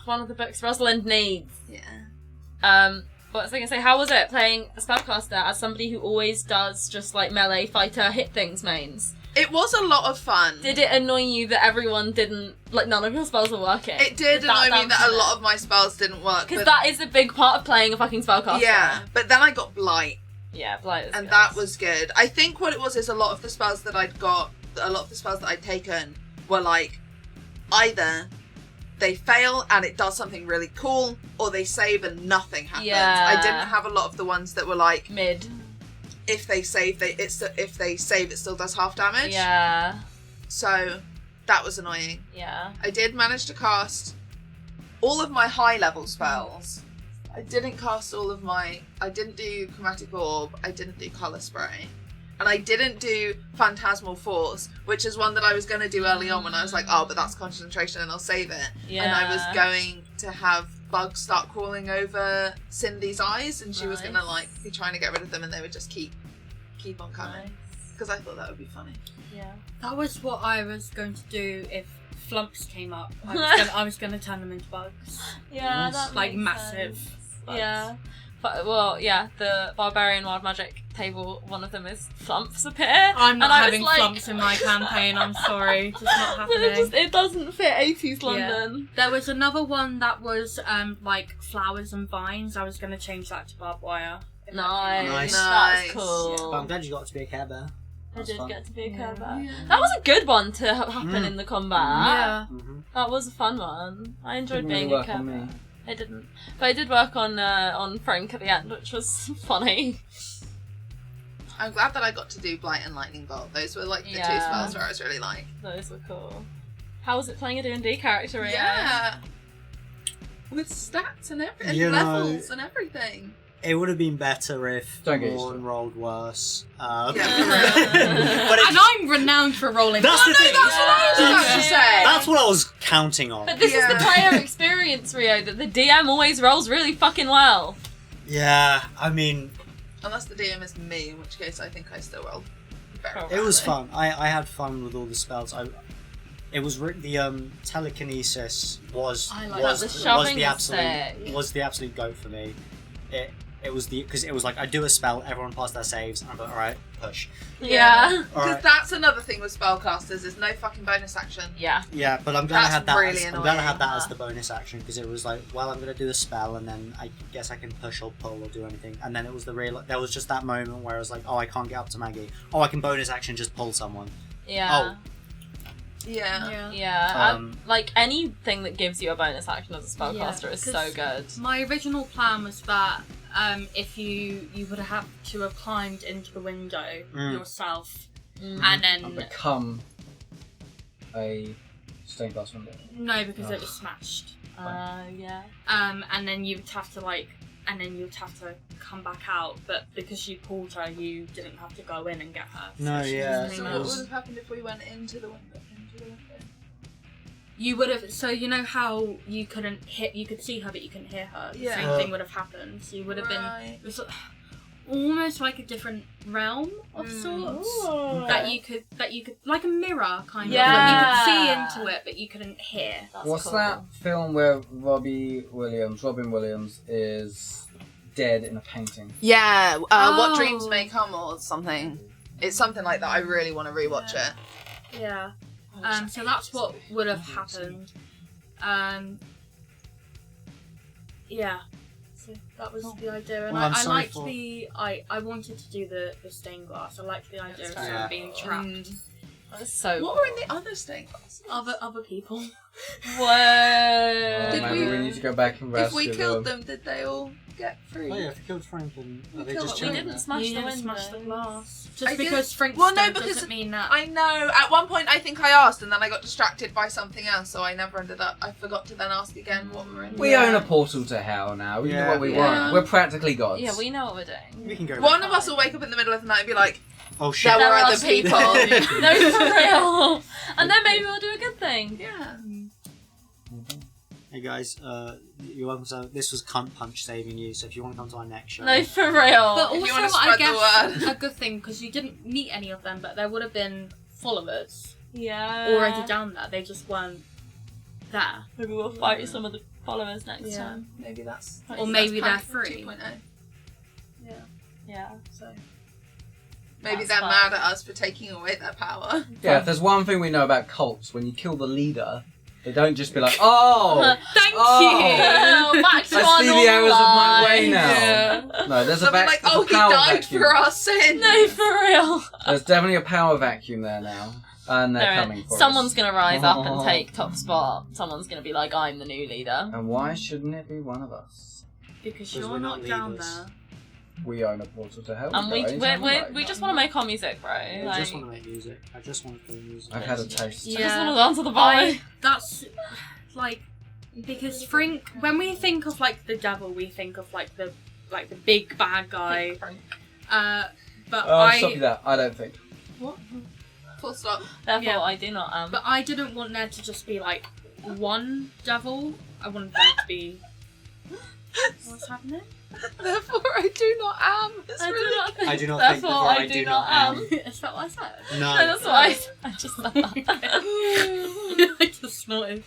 one of the books Rosalind needs. Yeah. What was I gonna say? How was it playing a spellcaster as somebody who always does just like melee fighter hit things mains? It was a lot of fun. Did it annoy you that everyone didn't, like, none of your spells were working? It did annoy me that a lot of my spells didn't work. Because but- that is a big part of playing a fucking spellcaster. Yeah, but then I got Blight, Yeah, Blight is and good. that was good. I think what it was is a lot of the spells that I'd got, a lot of the spells that I'd taken were like, either they fail and it does something really cool, or they save and nothing happens. Yeah. I didn't have a lot of the ones that were like, mid. if they save, it still does half damage. Yeah. So that was annoying. Yeah. I did manage to cast all of my high level spells. I didn't cast all of my. I didn't do Chromatic Orb. I didn't do Colour Spray. And I didn't do Phantasmal Force, which is one that I was going to do early on when I was like, oh, but that's concentration and I'll save it. Yeah. And I was going to have bugs start crawling over Cindy's eyes, and she was going to like be trying to get rid of them, and they would just keep on coming. Nice. Because I thought that would be funny. Yeah. That was what I was going to do if flumps came up. I was going to turn them into bugs. Yeah, Nice. that Like makes massive sense. bugs. Yeah. But, well, yeah, the Barbarian Wild Magic table, one of them is flumps appear. I'm not and having I was like, flumps in my campaign, I'm sorry. It's not But happening. it doesn't fit 80s Yeah. London. There was another one that was like flowers and vines. I was going to change that to barbed wire. Nice. Nice. That's Nice. cool. But I'm glad you got to be a Care Bear. I did get to be a Yeah. Kerber. That was a good one to happen in the combat. Yeah. Mm-hmm. That was a fun one. I enjoyed Didn't being really a work on Kerber. me. It didn't. But it did work on Frank at the end, which was funny. I'm glad that I got to do Blight and Lightning Bolt. Those were like the two Yeah. spells where I was really like, Those were cool. How was it playing a D&D character, Ria? yeah, with stats and everything, You know- levels and everything. It would have been better if Don't get used Morne to it. rolled worse. Yeah. but And I'm renowned for rolling. That's the thing. That's what I was about to say. That's what I was counting on. But this is the Yeah. player experience, Rio, that the DM always rolls really fucking well. Yeah, I mean, Unless the DM is me, in which case I think I still rolled very Probably. it was badly. fun. I had fun with all the spells. It was the telekinesis was I like was, that. The was shoving the was absolute sick. was the absolute goat for me. It was because it was like I do a spell, everyone passed their saves, and I'm like, all right, push. Yeah. All Because right. that's another thing with spellcasters, is no fucking bonus action. Yeah. Yeah, but I'm glad I That's had that. really I'm glad I had that annoying. as the bonus action because it was like, well, I'm gonna do a spell and then I guess I can push or pull or do anything. And then it was there was just that moment where I was like, oh, I can't get up to Maggie. Oh, I can bonus action just pull someone. Yeah. Yeah. Yeah. Yeah. Um, like anything that gives you a bonus action as a spellcaster Yeah, is so 'cause good. My original plan was that if you would have to have climbed into the window yourself, Mm. and And then become a stained glass window. no, because it was smashed. Yeah. And then you would have to like and then you'd have to come back out. But because you pulled her, you didn't have to go in and get her. No, she yeah, just So came what out. would have happened if we went into the window? You would have. So you know how you couldn't hit. You could see her, but you couldn't hear her. The Yeah. same thing would have happened. So you would have been. It was almost like a different realm of sorts. That you could like a mirror kind of. Like you could see into it, but you couldn't hear. That's What's cool. that film where Robin Williams is dead in a painting? Yeah, Oh. What Dreams May Come or something. It's something like that. I really want to rewatch it. Yeah. So that's what would have happened. Yeah. So that was the idea, and Well, I'm I sorry liked for- I wanted to do the stained glass. I liked the idea of That's someone right. being trapped. That's so What were in the other stained glasses? Other people. Whoa. Did Maybe we we- need to go back and If rescue we killed them, did they all get free? Oh yeah, if you killed Frank and We they killed- just we We chilling didn't there. smash You the didn't window. smash the glass. I Just did- because Frank's Well, no, dead because doesn't mean that. I know. At one point, I think I asked, and then I got distracted by something else, so I never ended up. I forgot to then ask again what we were in. We Yeah. own a portal to hell now. We can do Yeah. what we Yeah. want. We're practically gods. Yeah, we know what we're doing. We can go. One of us will wake up in the middle of the night and be like, Oh shit! "There were There are other people." No, for real. And then maybe we'll do a good thing. Yeah. Hey guys, you're welcome. So this was Cunt Punch saving you. So if you want to come to our next show, No, for real. But If you also, wanna I spread the guess a good thing because you didn't meet any of them, but there would have been followers yeah. already down there. They just weren't there. Maybe we'll fight some of the followers next Yeah. time. Maybe that's. Or maybe that's they're Panic free. 2.0. Yeah. So maybe That's they're fine. mad at us for taking away their power. Yeah, if there's one thing we know about cults, when you kill the leader, they don't just be like, oh, Thank Oh. you. Back to I our see the normal errors of my way lives. now. Yeah. no, there's a, They'll be like, there's a "Oh, he power died vacuum. for our sins." No, for real. There's definitely a power vacuum there now, and they're There coming is. for Someone's us. gonna rise up and take top spot. Someone's gonna be like, I'm the new leader. And why shouldn't it be one of us? Because Because you're we're not not down leaders. there. We own a portal to hell. And we guys, and we just want to make our music, bro. I Like, just want to make music. I just want to play music. I've had a taste. I just Yeah. want to dance to the vibe. That's like because Frink. When we think of like the devil, we think of like the big bad guy. But Oh, stop you that. I don't think. Full stop. Therefore, Yeah. I do not. But I didn't want there to just be like one devil. I wanted there to be. What's happening? Therefore, I do not am. It's I do really not think. I do not think. Therefore, Therefore, I do not am. Is that what I said? No, No. that's what I just said that. I just snorted.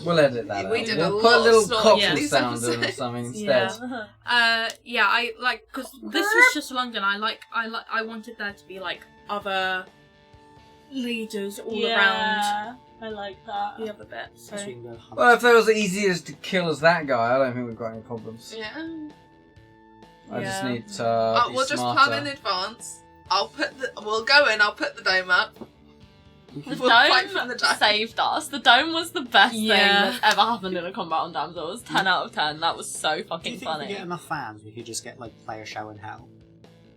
We'll edit that We out. did We'll a put a lot little of snorting cockle in these sound in or episodes. something instead. Yeah. I like because this was just London. I wanted there to be like other leaders all around I like that. the other bit. So Guess we can go hunt. Well, if it was easy as to kill as that guy, I don't think we've got any problems. Yeah. I just Yeah. need to be We'll just smarter. plan in advance. We'll go in. I'll put the dome up. The We'll fight from dome the dome. saved us. The dome was the best thing Yeah. that's ever happened in a combat on Damsel. It was 10 out of 10. That was so Do you fucking think if funny. we get enough fans, we could just get like play a show in hell?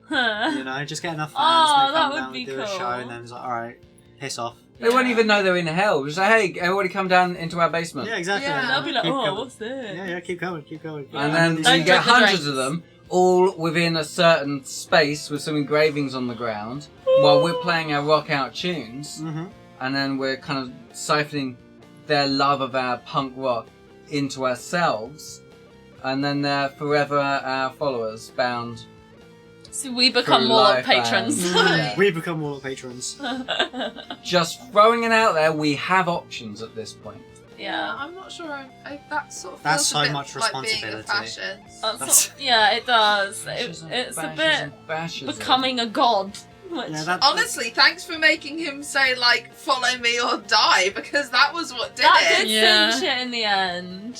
Huh. You know, just get enough fans. Oh, they that come would down be and do a show, cool. and then it's like, all right, piss off. They won't even know they're in hell. Just say, hey, everybody come down into our basement. Yeah, exactly. Yeah. They'll be like, Keep oh, going. what's this? Yeah, keep going, keep going. And then Don't you get drink the hundreds drinks. of them, all within a certain space with some engravings on the ground, while we're playing our rock out tunes, Mm-hmm. and then we're kind of siphoning their love of our punk rock into ourselves, and then they're forever our followers, bound. So we become Through more life patrons. and- We become all the patrons. Just throwing it out there, we have options at this point. yeah. I'm not sure. That sort of That's feels a so bit much like being a responsibility. fascist. That's yeah, it does. Fascism, It's a bit fascism, fascism. becoming a god. Which, Yeah, that, Honestly, thanks for making him say like "follow me or die" because that was what did that it. did Yeah. cinch it in the end.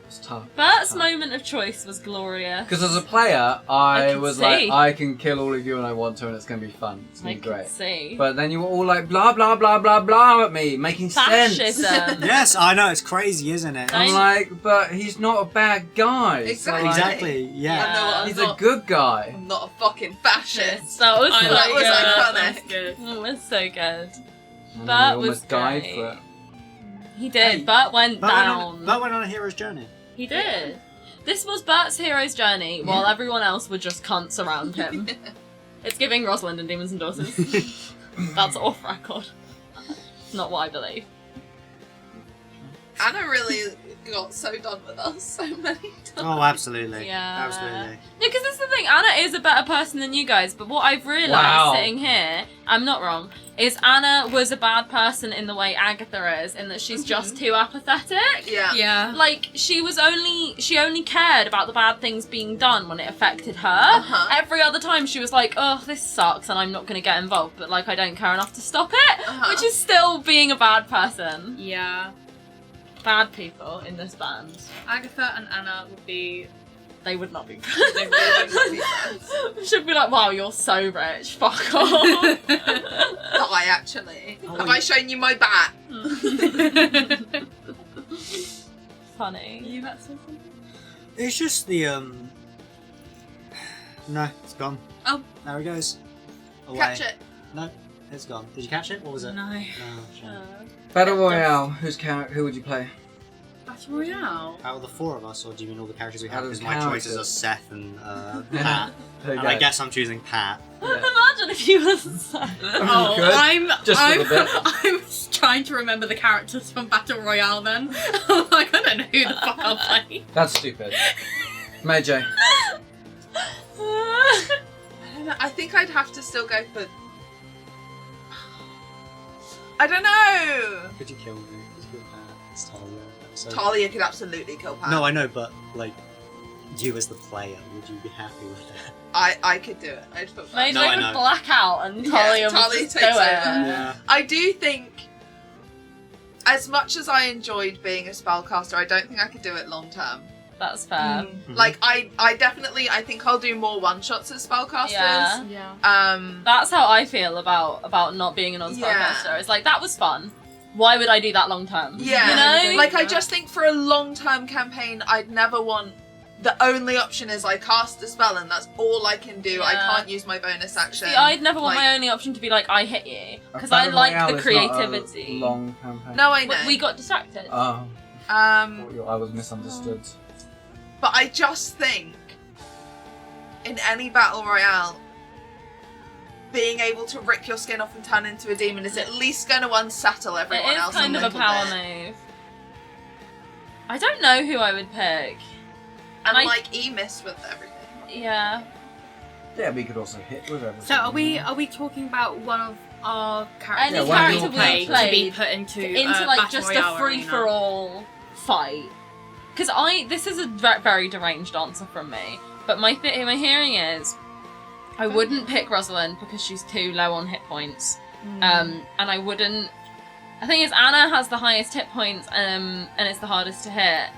It's tough. Bert's moment of choice was glorious. Because as a player, I can was see. like, I can kill all of you and I want to, and it's going to be fun. It's I going to be could great. see. But then you were all like, blah, blah, blah, blah, blah at me, making sense. Fascism. yes, I know, it's crazy, isn't it? I- I'm like, but he's not a bad guy. So, Exactly. like, Exactly, I yeah. know what I'm He's not. a good guy. I'm not a fucking fascist. That was I so that was good. iconic. Good. It was so good. And then Bert he was almost died great. for it. He did. Hey, Bert went That down. went on a hero's journey. He did. This was Bert's hero's journey, while everyone else were just cunts around him. It's giving Rosalind and Demons and Daughters. That's off record. Not what I believe. Anna really got so done with us so many times. Oh, absolutely. Yeah. Absolutely. Because that's the thing, Anna is a better person than you guys, but what I've realised Wow. sitting here, I'm not wrong, is Anna was a bad person in the way Agatha is, in that she's just too apathetic. Yeah. Yeah. Like, she only cared about the bad things being done when it affected her. Uh-huh. Every other time she was like, oh, this sucks and I'm not going to get involved, but like, I don't care enough to stop it, Uh-huh. which is still being a bad person. Yeah. Bad people in this band. Agatha and Anna would be. They would not be They would not be friends. Should be like, wow, you're so rich. Fuck off. Die, actually. Oh, Have I shown you my back? Funny. You about to say something? It's just the No, it's gone. Oh. There it goes. Away. Catch it. No, it's gone. Did you catch it? What was it? No. No, shame. Battle Royale. Who would you play? Battle Royale. Out of the four of us, or do you mean all the characters we Out have? of Because the my choices characters. are Seth and Pat. There you And I go. guess I'm choosing Pat. Imagine if you were so... Oh, Good. I'm Just a little bit. I'm trying to remember the characters from Battle Royale. Then I'm like, I don't know who the fuck I'll play. That's stupid. Maijai. I don't know. I think I'd have to still go for. I don't know. Could you kill me? Could you kill Pat? It's Talia. So... Talia could absolutely kill Pat. No, I know, but like, you as the player, would you be happy with that? I could do it. I'd put Pat. Maijai No, I would know. black out and Yeah, Talia would Talia just do takes it. over. Yeah. I do think, as much as I enjoyed being a spellcaster, I don't think I could do it long term. That's fair. Mhm. Like I definitely, I think I'll do more one shots as spellcasters. Yeah. Yeah. That's how I feel about not being an on-spellcaster. Yeah. It's like, that was fun. Why would I do that long term? Yeah. You know? Like, I just think for a long-term campaign, I'd never want... The only option is I cast a spell and that's all I can do. I Yeah. can't use my bonus action. See, I'd never want Like- my only option to be like, I hit you. A Because I Battle like Royale the is creativity. Not a long campaign. No, I know. We got distracted. Oh, I was misunderstood. But I just think in any battle royale, being able to rip your skin off and turn into a demon is at least going to unsettle It everyone is else. kind of a little power bit. move. I don't know who I would pick. And I- like E-mist with everything. Yeah. Yeah, we could also hit with everything. So are we talking about one of our characters Any one character you'll we play to be played put into like Battle just Royale a free-for-all fight. Because this is a very deranged answer from me, but my hearing is, I wouldn't pick Rosalind because she's too low on hit points. And I wouldn't... I think Anna has the highest hit points, and it's the hardest to hit.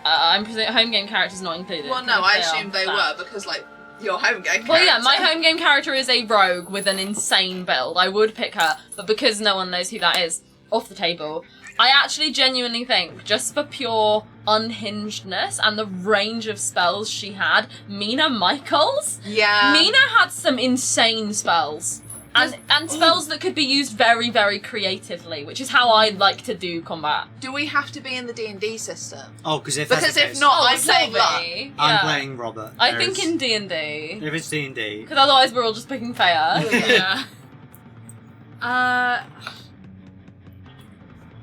I'm presuming home game characters not included. Well, no, because I they are assumed they that. were because like your home game. Well, yeah, character. my home game character is a rogue with an insane build. I would pick her, but because no one knows who that is, off the table. I actually genuinely think, just for pure unhingedness and the range of spells she had, Mina Michaels? Yeah. Mina had some insane spells. And spells that could be used very, very creatively, which is how I like to do combat. Do we have to be in the D&D system? Oh, because if that's Because the if case, not, I'm playing Luck. Sylvie. I'm Yeah. playing Robert. I There think is- in D&D. if it's D&D, Because otherwise we're all just picking Taya. Yeah.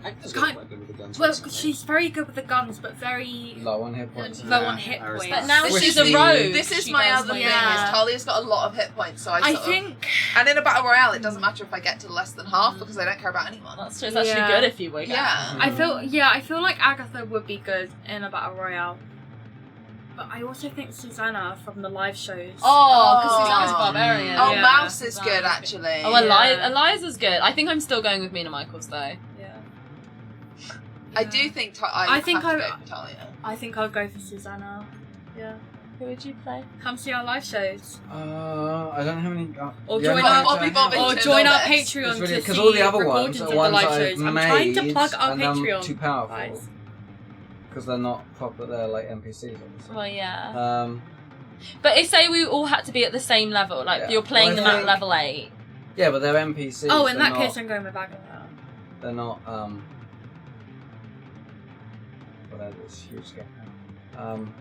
Actor's Kind- quite good with the guns. Well, recently. she's very good with the guns, but very Low on hit points. low Yeah, on hit I respect points. But now This she's is a rogue. This is She my does other thing. yeah. Is Talia's got a lot of hit points, so I I sort of... think And in a battle royale, it doesn't matter if I get to less than half because I don't care about anyone. That's true. It's actually Yeah. good if you wake up. Yeah. I feel like Agatha would be good in a battle royale. But I also think Susanna from the live shows. Oh, because Oh. Susanna's barbarian. Oh, Yeah. Mouse is Susanna. good, actually. Oh, Yeah. Eliza's good. I think I'm still going with Mina Michaels though. Yeah. I do think I think have to I- go for Talia. I think I'll go for Susanna. Yeah. Who would you play? Come see our live shows. I don't have any. Or yeah, join no, our- I don't Bobby have Bobby. any. Or Into join our this. Patreon It's really to because see all the other recordings ones of are the ones live I've shows. I'm made, trying to plug our and I'm Patreon. too powerful guys. because they're not proper. They're like NPCs, obviously. Well, yeah. Um, But if say we all had to be at the same level, like Yeah. you're playing Well, I them at think- level 8. yeah, but they're NPCs. Oh, in they're that not, case, I'm going with Agatha. they're not. Whatever. It's huge game.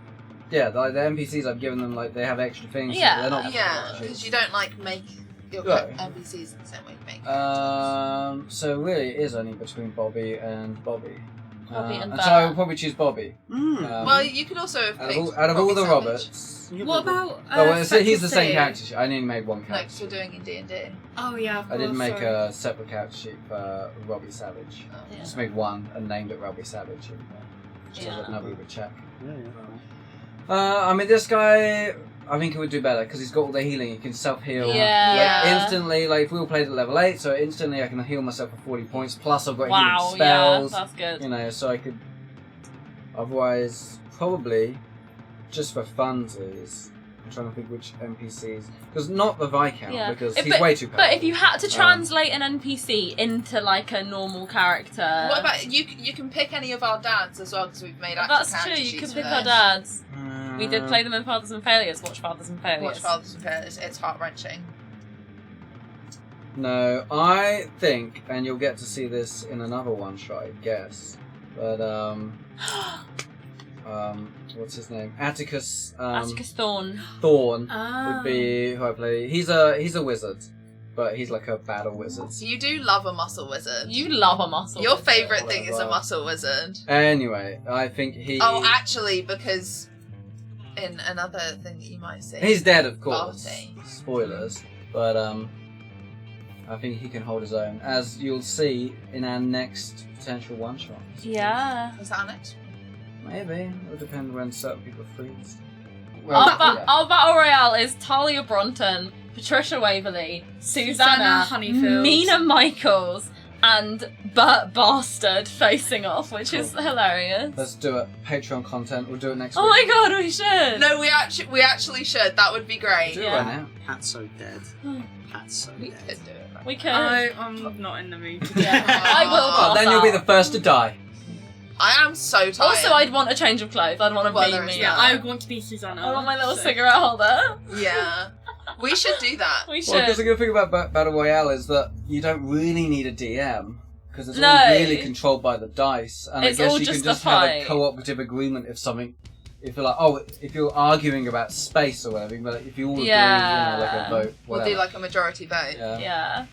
Yeah, like the NPCs I've given them, like they have extra things. Yeah. They're not. Yeah, because you don't like make your Right. NPCs in the same way you make. So really, it is only between Bobby and Bobby. Bobby and so I Bert. will probably choose Bobby. Well, you could also have out picked of all Robbie the Savage. Roberts. What about? Oh, well, so he's the Spectre same Sea? character sheet. I only made one No, character. because we're doing in D&D. Oh yeah. Of I didn't course, make sorry. a separate character sheet for Robbie Savage. Oh. Yeah. Just made one and named it Robbie Savage. So Yeah. that nobody would check. Yeah. I mean, this guy, I think he would do better because he's got all the healing. He can self-heal. Yeah. Instantly, like if we all played at level 8, so instantly I can heal myself for 40 points. Plus I've got Wow, healing spells. yeah, that's good. You know, so I could. Otherwise, probably, just for funsies, I'm trying to think which NPCs. Because not the Viscount, Yeah. because If- he's way too powerful. But if you had to translate an NPC into like a normal character, What about you? You can pick any of our dads as well because we've made actual that's true. character You sheets could for pick our those. dads. We did play them in Fathers and Failures. Watch Fathers and Failures. Watch Fathers and Failures. It's heart wrenching. No, I think, and you'll get to see this in another one shot, I guess. But what's his name? Atticus. Atticus Thorne. Thorne Ah. would be who I play. He's a wizard, but he's like a battle wizard. So you do love a muscle wizard. You love a muscle. Your wizard. favourite thing is a Whatever. muscle wizard. Anyway, I think he. Oh, actually, because in another thing that you might see, He's dead, of course. Barty. Spoilers, but I think he can hold his own, as you'll see in our next potential one shot. Yeah. Is that our next? Maybe it would depend when certain people are free. Our battle royale is Talia Bronton, Patricia Waverley, Susanna, Honeyfield, Mina Michaels, and Bert Bastard facing off, which is hilarious. Let's do it. Patreon content. We'll do it next Oh week. my god, we should! No, we actually should. That would be great. Do it Yeah. right now. Pat's so dead. Pat's so We dead. could do it. Right. We could. I'm not in the mood. Yeah. I will Oh, pass then you'll be out. the first to die. I am so tired. Also, I'd want a change of clothes. I'd want to Well, be there is me. Yeah, that. I would want to be Susanna. I want my little so- cigarette holder. Yeah, we should do that. We Well, because the should. good thing about Battle Royale is that you don't really need a DM. Because it's No. all really controlled by the dice. And It's I guess all you just can a just have a fight. cooperative agreement if something... If you're like, if you're arguing about space or whatever, but if you all agree, Yeah. like a vote, We'll whatever. do like a majority vote. Yeah. Yeah.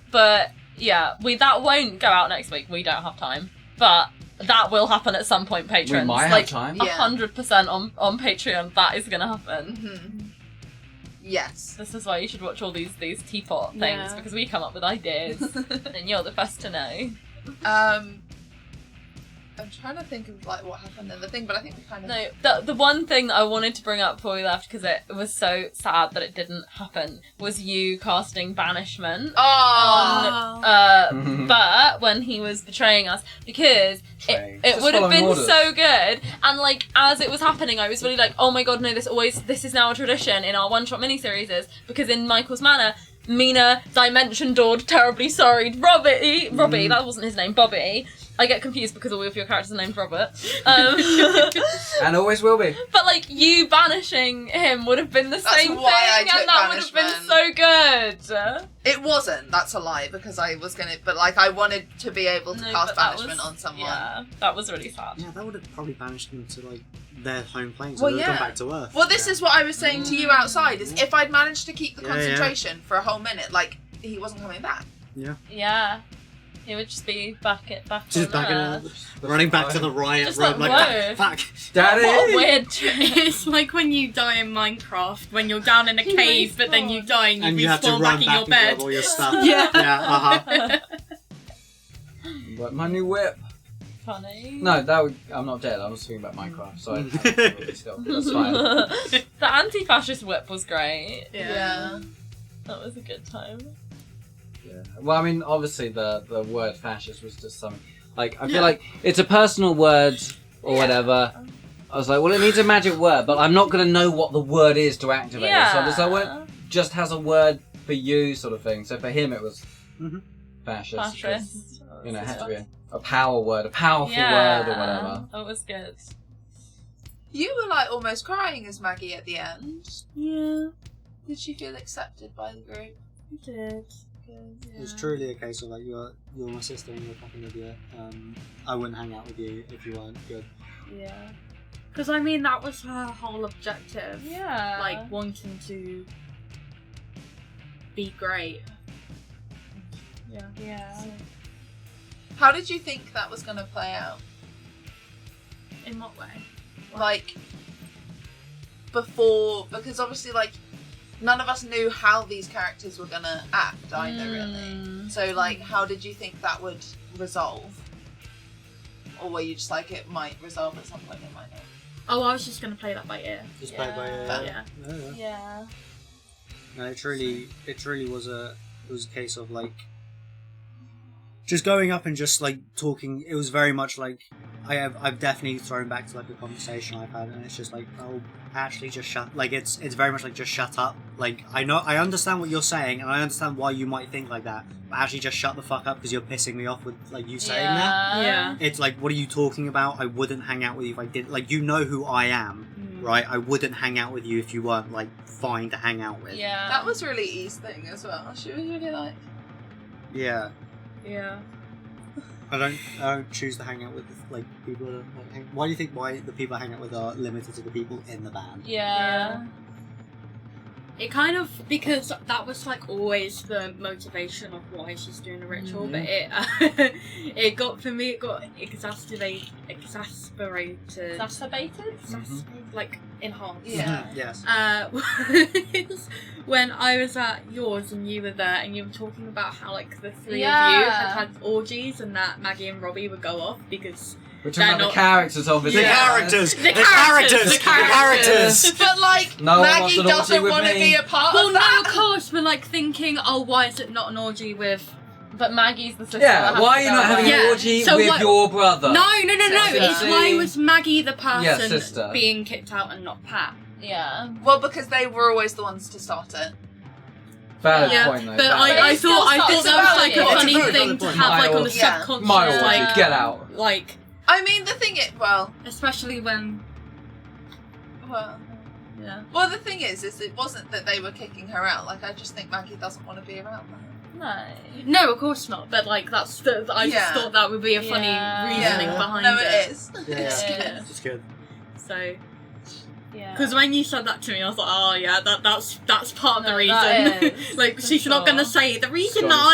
But, yeah, that won't go out next week. We don't have time. But that will happen at some point, patrons. We might have like, time. Yeah. 100% on Patreon, that is going to happen. Hmm. Yes. This is why you should watch all these teapot things, Yeah. because we come up with ideas, and you're the first to know. I'm trying to think of like what happened in the thing, but I think we kind of. No, the one thing that I wanted to bring up before we left, because it was so sad that it didn't happen, was you casting banishment Oh. on Bert when he was betraying us, because Betraying. it Just would have following been orders. so good. And like as it was happening, I was really like, oh my god, no, this is now a tradition in our one-shot miniseries, because in Michael's Manor, Mina dimension doored, terribly sorry Robbie, that wasn't his name, Bobby. I get confused because all of your characters are named Robert. And always will be. But like you banishing him would have been the That's same thing, why I took and that would have been banishment. so good. It wasn't. That's a lie because I was gonna. But like I wanted to be able to No, cast but that banishment was- on someone. Yeah, that was really sad. Yeah, that would have probably banished them to like their home planes. Well, Well, yeah. yeah. Gone back to Earth. Well, this is what I was saying to you outside. Is if I'd managed to keep the Yeah, yeah. concentration for a whole minute, like he wasn't coming back. Yeah, he would just be back Just on back in Earth. running back to the riot Just road, like, like whoa. back. Daddy! What a weird trick. It's like when you die in Minecraft, when you're down in a You cave, but then you die and you And you have to respawn run back in back your and bed. grab all your stuff. Yeah. Yeah, But my new whip. Funny. No, I'm not dead. I was thinking about Minecraft, so I have to still. That's fine. The anti-fascist whip was great. Yeah. That was a good time. Yeah. Well, I mean, obviously the word fascist was just something. Like, I feel Yeah. like it's a personal word or whatever. I was like, well, it needs a magic word, but I'm not going to know what the word is to activate it. So I'm just like, well, it just has a word for you sort of thing. So for him, it was Mhm. fascist. 'cause, Fascist. You know, it had to be a power word, a powerful word or whatever. That was good. You were like almost crying as Maggie at the end. Yeah, Did she feel accepted by the group? I did. It was truly a case of like you're my sister and you're fucking idiot. I wouldn't hang out with you if you weren't good. Yeah. Because I mean, that was her whole objective. Yeah. Like, wanting to be great. Yeah. How did you think that was going to play out? In what way? Like, before, because obviously, like, none of us knew how these characters were going to act either, really. So, like, how did you think that would resolve? Or were you just like, it might resolve at some point, it might not? Oh, I was just going to play that by ear. Just played by Yeah. Yeah. No, it really was a case of like just going up and just like talking. It was very much like I've definitely thrown back to like a conversation I've had, and it's just like, oh, actually just shut. Like it's very much like just shut up. Like I understand what you're saying, and I understand why you might think like that, but actually just shut the fuck up because you're pissing me off with like you saying that. Yeah. It's like, what are you talking about? I wouldn't hang out with you if I did. Like, you know who I am, right? I wouldn't hang out with you if you weren't like fine to hang out with. Yeah. That was really E's thing as well. She was really like... Yeah. Yeah. I don't choose to hang out with like people. Why do you think the people I hang out with are limited to the people in the band? Yeah. It kind of, because that was like always the motivation of why she's doing the ritual, but it got exasperated, like enhanced. Yeah. Yes. When I was at yours and you were there and you were talking about how like the three of you Yeah. had orgies and that Maggie and Robbie would go off because We're talking about They're the characters, obviously. The Yeah. characters. The characters. But like, No one Maggie wants an orgy doesn't with want to me. be a part well, of no, that. of course, we're like thinking, oh, why is it not an orgy with? But Maggie's the sister. Yeah, that has why are to you go not having away. an Yeah. orgy So with what- your brother? No. Sister. It's why was Maggie the Yeah, person sister. being kicked out and not Pat? Yeah. Well, because they were always the ones to start it. Valid Yeah, point, though. but valid. I It's thought still that was like valid. a It's a funny very thing valid to point. have like on the My Yeah. subconscious, My orgy, like, get out. like I mean, the thing is, well, especially when the thing is it wasn't that they were kicking her out. Like, I just think Maggie doesn't want to be around that. No. no, of course not. But like I just Yeah. thought that would be a funny Yeah. reasoning Yeah. behind No, it. it is. Yeah, Yeah. it's good. So. Yeah. Because when you said that to me, I was like, "Oh yeah, that's part of the No, reason." that is, like for she's not sure. gonna say the reason Got that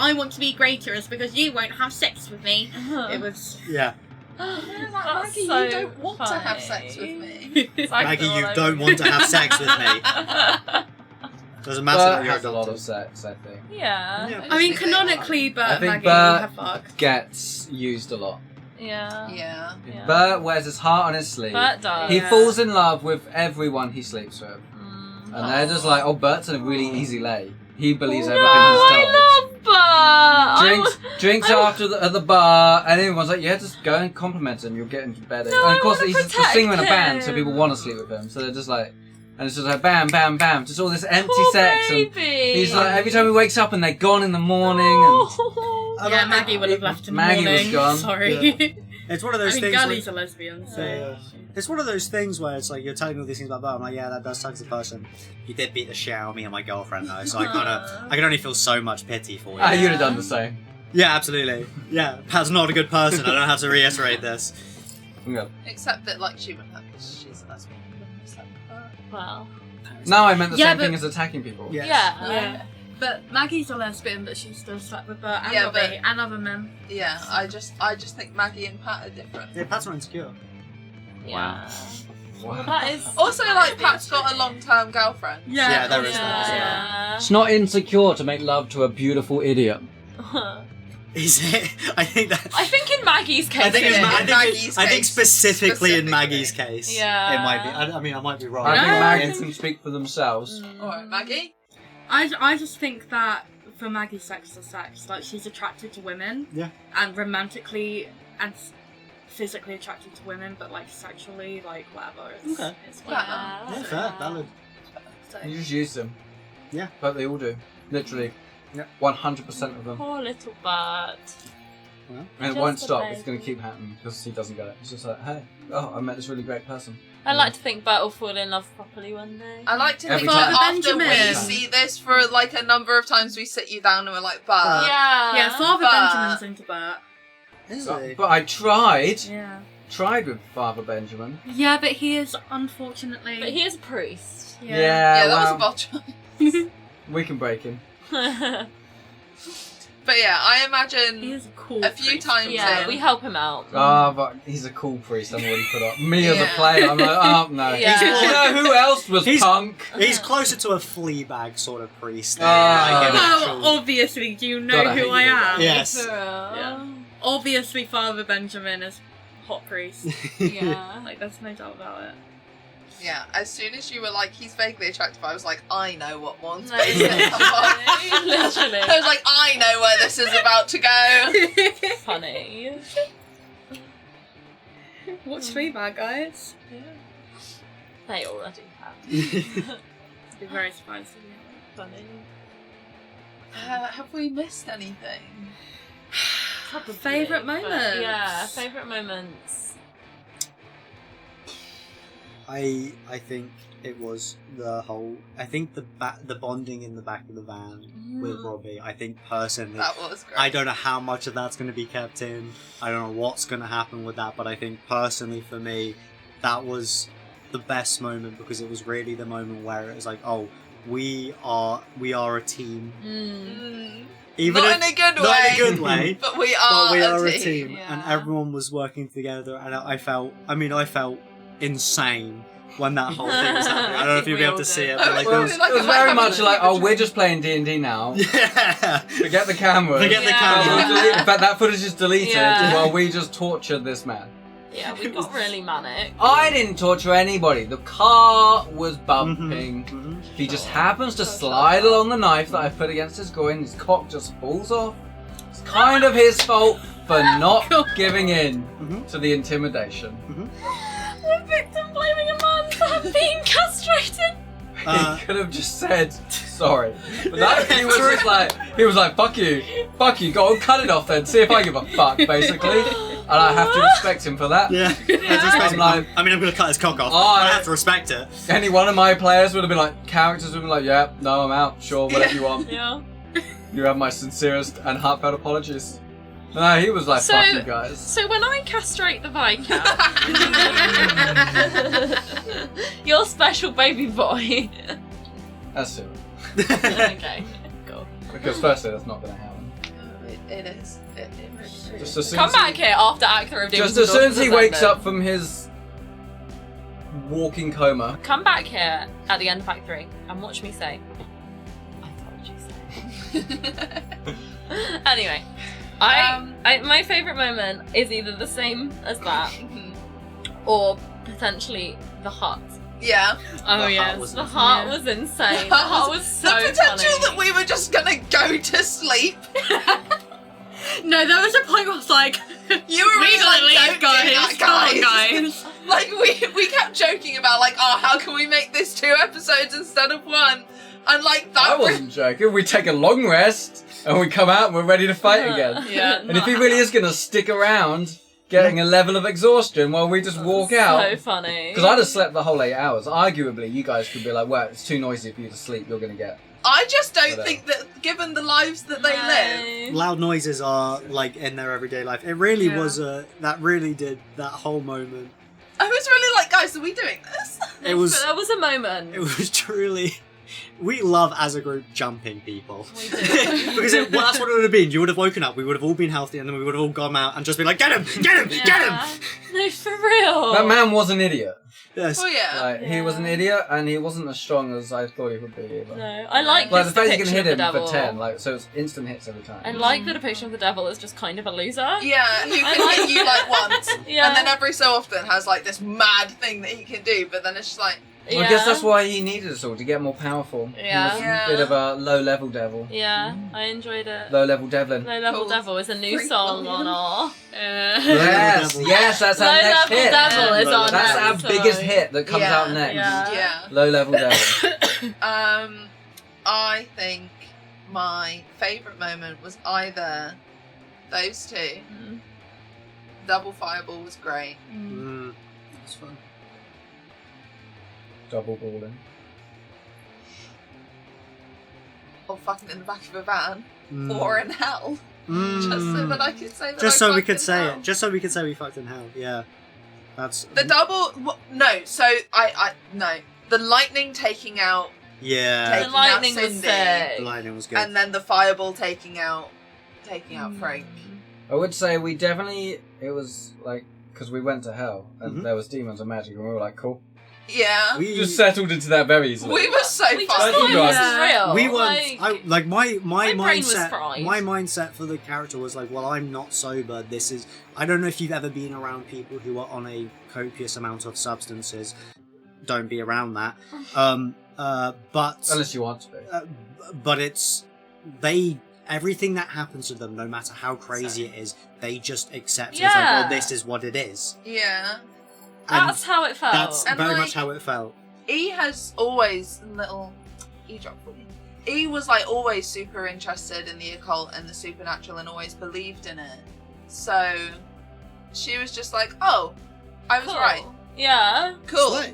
I this want to be greater is because you won't have sex with me. It was Yeah. That's Maggie, so you don't want to have sex funny. with me. It's like Maggie, all you over don't want to have sex with me. Doesn't matter Bert that you're has a lot of adopted. sex, I think. Yeah. Yeah. I mean, just think canonically, Bert I and think Maggie Bert have fucked. gets used a lot. Yeah. Yeah. Yeah. Bert wears his heart on his sleeve. Bert does. He Yeah. falls in love with everyone he sleeps with. Mm. And they're just like, oh, Bert's a really easy lay. He believes No, everything he's told. I love Bert. Drinks after at the bar, and everyone's like, yeah, just go and compliment him, you'll get into bed. No, and of course, I he's wanna just a singer in a protect band, so people him. want to sleep with him. So they're just like, and it's just like, bam, bam, bam, just all this empty Poor sex. And baby. he's like, every time he wakes up and they're gone in the morning. Oh. I Yeah, like- Maggie would have left in the Maggie was morning. gone. Sorry. It's one of I those mean, things. Gully's a lesbian, so. Yeah. It's one of those things where it's like you're telling me all these things about Bert. I'm like, yeah, that does suck as a person. You did beat the shit out of me and my girlfriend though, so I can only feel so much pity for you. Ah, you'd have done the same. Yeah, absolutely. Yeah, Pat's not a good person. I don't have to reiterate this. Yeah. Except that, like, she wouldn't have, because she's a lesbian. She wouldn't have slept with her. Well. No, I meant the Yeah, same but- thing as attacking people. Yes. Yeah. But Maggie's a lesbian, but she still slept with Bert and Yeah, Robbie but- and other men. Yeah, I just think Maggie and Pat are different. Yeah, Pat's not insecure. Yeah. Wow. Well, that is. Also, like, Pat's got a long-term girlfriend. Yeah, there is that as well. Yeah. It's not insecure to make love to a beautiful idiot. Is it? I think that. I think in Maggie's case, I think, it in is. Maggie's I think case, specifically in specifically. Maggie's case, Yeah. it might be. I mean, I might be wrong. I think No. Maggie can speak for themselves. Alright, Maggie? I just think that for Maggie, sex is sex. Like, she's attracted to women. Yeah. And romantically and physically attracted to women, but like sexually, like whatever. It's, Okay. it's Yeah. Yeah, fair, valid. So, You just use them. Yeah. But they all do. Literally. Yeah. 100% of them. Poor little Bert. And it Just won't a stop. It's baby. going to keep happening because he doesn't get it. It's just like, hey, oh, I met this really great person. I like to think Bert will fall in love properly one day. I like to Every think time. that after Benjamin. we see this for, like, a number of times, we sit you down and we're like, Bert. Yeah. yeah, Father but- Benjamin's into Bert. Is But, it? but I tried. Yeah. tried with Father Benjamin. Yeah, but he is unfortunately. But he is a priest. Yeah, that was a bot choice. We can break him. But yeah, I He imagine is a cool. a few priest. times Yeah, in. we help him out. But he's a cool priest. I'm already put up. Me as a Yeah. player, I'm like, oh no. Yeah. You know who else was He's- punk? He's closer to a Fleabag sort of priest. Ah. Like an Well, actual- obviously, do you know God, I who hate I you, am? Yes. Yeah. Obviously, Father Benjamin is hot priest. Yeah. Like, there's no doubt about it. Yeah, as soon as you were like, he's vaguely attractive, I was like, I know what Morne's No, face is. I literally. was like, I know where this is about to go. Funny. Watch Fleabag, guys. Yeah. They already have. I'd be very surprised if you haven't. Funny. Have we missed anything? Probably, Favourite but moments? Yeah, favourite moments. I think it was the whole. I think the bonding in the back of the van with Robbie. I think personally, That was great. I don't know how much of that's going to be kept in. I don't know what's going to happen with that, but I think personally for me, that was the best moment because it was really the moment where it was like, oh, we are a team. Even Not if- in a good not way. in a good way. But we are, But we are a a team. team, Yeah. and everyone was working together, and I felt insane when that whole thing was happening. I don't know if you'll be able to see it, but like, Well, there was, like It was a very man much having like, a oh, we're just playing D&D now. yeah, Forget the camera. forget the Yeah. camera. In fact, that footage is deleted Yeah. while we just tortured this man. Yeah, we got really manic. I didn't torture anybody. The car was bumping. Mhm. He just happens to slide along the knife that I put against his groin. His cock just falls off. It's kind of his fault for not giving in to the intimidation. The victim blaming a man for being castrated. Uh, He could have just said sorry, but that, he was just like, fuck you, go on, cut it off then, see if I give a fuck, basically, and I have to respect him for that. Yeah, I'm like, I mean, I'm gonna cut his cock off. Oh, I have to respect it. any one of my players would have been like, characters would have been like, yeah, no, I'm out, sure, whatever you want. Yeah. You have my sincerest and heartfelt apologies. No, he was like, So- fuck you guys. So when I castrate the Viscount, your special baby boy. That's soon. Okay, cool. Because firstly, that's not going to happen. It is. It really is. Just as soon Come as he- back here after Act 3 of Demons Just as and soon as he Daughters of wakes London. up from his walking coma. Come back here at the end of Act 3 and watch me say, I told you so. Anyway, I my favourite moment is either the same as that or potentially the hut. Yeah. Oh, The yes. heart was The heart was insane. The heart was so the potential funny. that we were just gonna go to sleep. No, there was a point where I was like, You were we really gotta like, leave, don't do guys. that, Come on, guys. Like we kept joking about like, oh, how can we make this 2 episodes instead of 1? And like that. I wasn't joking. We take a long rest and we come out and we're ready to fight again. Yeah, And if he really is going to stick around, getting a level of exhaustion while we just walk so out. funny. Because I'd have slept the whole 8 hours. Arguably, you guys could be like, well, it's too noisy for you to sleep. You're going to get... I just don't Whatever. think that, given the lives that they live. Loud noises are like in their everyday life. It really Yeah. was that really did that whole moment. I was really like, guys, are we doing this? It was But there was a moment. it was truly. We love as a group jumping people. We do. Because that's what it would have been. You would have woken up, we would have all been healthy, and then we would have all gone out and just been like, get him, get him, get him! Yeah. No, for real. That man was an idiot. Yes. Oh yeah. Like, he was an idiot, and he wasn't as strong as I thought he would be either. No, I like Like, this the fact you can depiction hit of the him for devil. 10, like, so it's instant hits every time. I like the depiction of the devil as just kind of a loser. Yeah, who I can like hit you like once, Yeah. and then every so often has like this mad thing that he can do, but then it's just like, Well, I guess that's why he needed us all, to get more powerful. Yeah. He was Yeah. a bit of a low-level devil. Yeah, I enjoyed it. Low-level devlin. Low Level Cool. Devil is a new Freak song William. on our. Yes, Devil. yes, that's our Low next Level hit. Devil is Low on That's next our song. biggest hit that comes Yeah. out next. Yeah. yeah. Low-level devil. I think my favourite moment was either those 2. Mm. Double Fireball was great. Mm. It's fun. Double balling. Or fucking in the back of a van. Mm. Or in hell. Mm. Just so that I could say that Just I so we fucked could in say hell. it. Just so we could say we fucked in hell. Yeah. That's The double... No, so no. The lightning taking out... Yeah. Taking The lightning out was Cindy. sick. The lightning was good. And then the fireball taking out Frank. I would say we definitely, it was like, because we went to hell and there was demons and magic and we were like, cool. Yeah. We just settled into that very easily. We were so We just fun. thought you this guys- was real. We weren't. My my brain was mindset. fried. My mindset for the character was like, well, I'm not sober. This is. I don't know if you've ever been around people who are on a copious amount of substances. Don't be around that. But Unless you want to be. but it's everything that happens to them, no matter how crazy it is, they just accept it. It's like, Yeah. well, this is what it is. Yeah. And That's how it felt. that's And, very like, much how it felt. E has always little E-drop for me. E was like always super interested in the occult and the supernatural and always believed in it. So she was just like, oh, I was Cool. right. Yeah. Cool. Slay.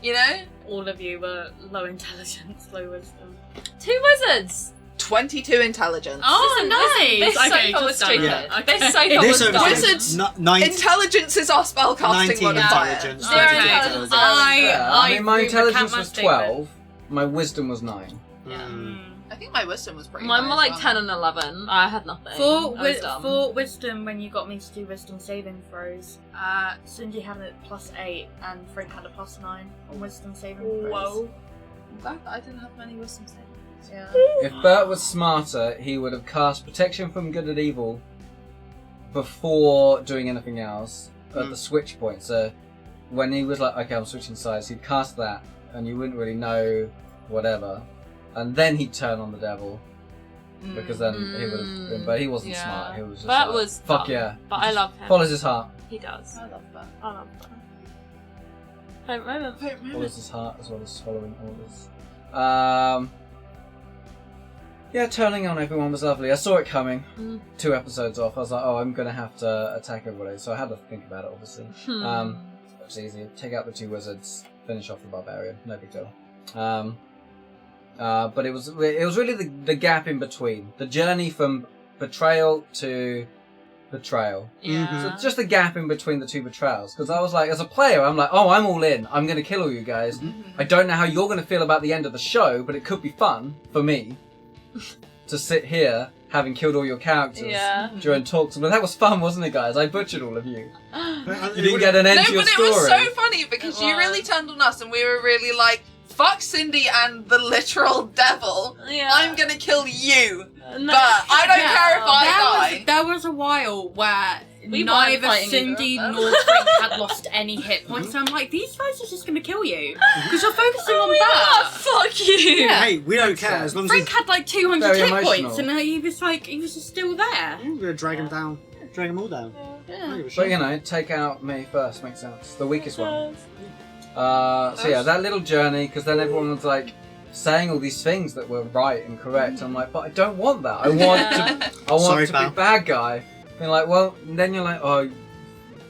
You know? All of you were low intelligence, low wisdom. 2 wizards. 22 intelligence. Oh, Listen, nice! This sofa just was done stupid. that. Okay. This sofa This was over dumb. Wizards. 19 Intelligence is our spellcasting 19 modifier. intelligence. Zero Okay. intelligence. I mean, my recant intelligence my was statement. 12, my wisdom was 9. Mm. I think my wisdom was pretty Mine high were as like well. 10 and 11. I had nothing. For, I was dumb. for wisdom, when you got me to do wisdom saving throws, Cindy had a +8 and Frank had a +9 on wisdom saving throws. Whoa. I'm glad that I didn't have many wisdom savings. Yeah. If Bert was smarter, he would have cast Protection from Good and Evil before doing anything else at the switch point. So when he was like, okay, I'm switching sides, he'd cast that and you wouldn't really know whatever. And then he'd turn on the devil. Because then he would have been, but he wasn't Yeah. smart. He was just Bert like, was fuck dumb, yeah. But He I just love him. Follows his heart. He does. I love that. I love that. Favourite moment? Follows his heart as well as following orders. Yeah, turning on everyone was lovely. I saw it coming. 2 episodes off. I was like, oh, I'm gonna have to attack everybody. So I had to think about it, obviously. It was easy. Take out the 2 wizards, finish off the barbarian. No big deal. But it was really the gap in between. The journey from betrayal to betrayal. Yeah. So just the gap in between the 2 betrayals. Because I was like, as a player, I'm like, oh, I'm all in. I'm going to kill all you guys. I don't know how you're going to feel about the end of the show, but it could be fun for me to sit here having killed all your characters Yeah. during talks. But that was fun, wasn't it, guys? I butchered all of you. But You didn't get an end No, to your but story. it was so funny because It you really was. turned on us and we were really like, fuck Cindy and the literal devil. Yeah. I'm gonna kill you. No. But I don't care if I die. There was a while where We weren't neither fighting Cindy either of nor them. Frank had lost any hit points. I'm like, these guys are just going to kill you. Because you're focusing on Oh, that. fuck you! Yeah. hey, we don't care as long as Frank had like 200 Very hit emotional. points and he was just still there. we're gonna drag them down, drag them all down. I don't give a But shit. you know, take out me first makes sense. The weakest one. So yeah, that little journey, because then everyone was like saying all these things that were right and correct. I'm like, but I don't want that. I want Sorry, to pal. be bad guy. Being like, well, and then you're like, oh,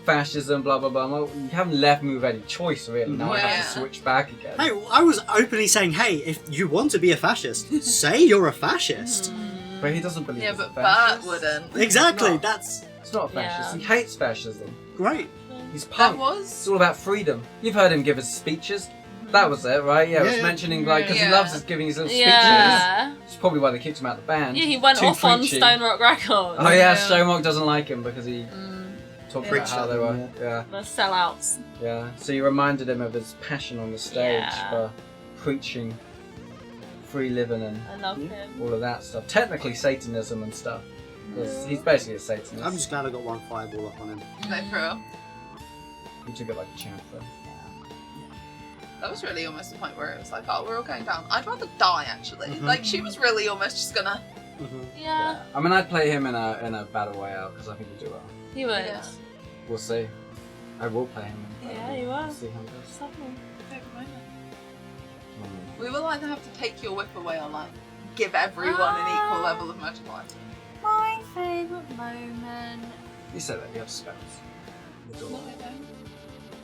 fascism, blah blah blah. Well, you haven't left me with any choice really. Now I have Yeah. to switch back again. Hey, I was openly saying, hey, if you want to be a fascist, say you're a fascist. But he doesn't believe. Yeah, he's but a Bert fascist. wouldn't. Exactly, No. that's It's not a fascist. Yeah. He hates fascism. great. He's That punk. It's was. all about freedom. You've heard him give his speeches. That was it, right? Yeah, it was Yeah. mentioning like because he Yeah. loves giving his little speeches. Yeah. It's probably why they kicked him out of the band. Yeah, he went Too off on preachy. Stone Rock Records. Oh yeah, Stonemark doesn't like him because he talked about Preached how at they them, were. Yeah, The sellouts. yeah. So you reminded him of his passion on the stage Yeah. for preaching free living and I love him. all of that stuff. Technically Satanism and stuff. 'Cause he's basically a Satanist. I'm just glad I got one fireball up on him. No, for real. He took it like a champ though. That was really almost the point where it was like, oh, we're all going down. I'd rather die, actually. Mhm. Like, she was really almost just gonna... Yeah, I mean, I'd play him in a battle royale because I think he'd do well. he would. Yeah. We'll see. I will play him. In Yeah, battle you royale. will. See how it goes. Something. We will either have to take your whip away or, like, give everyone an equal level of magic life. My favourite moment. You said that you have spells. No, I don't.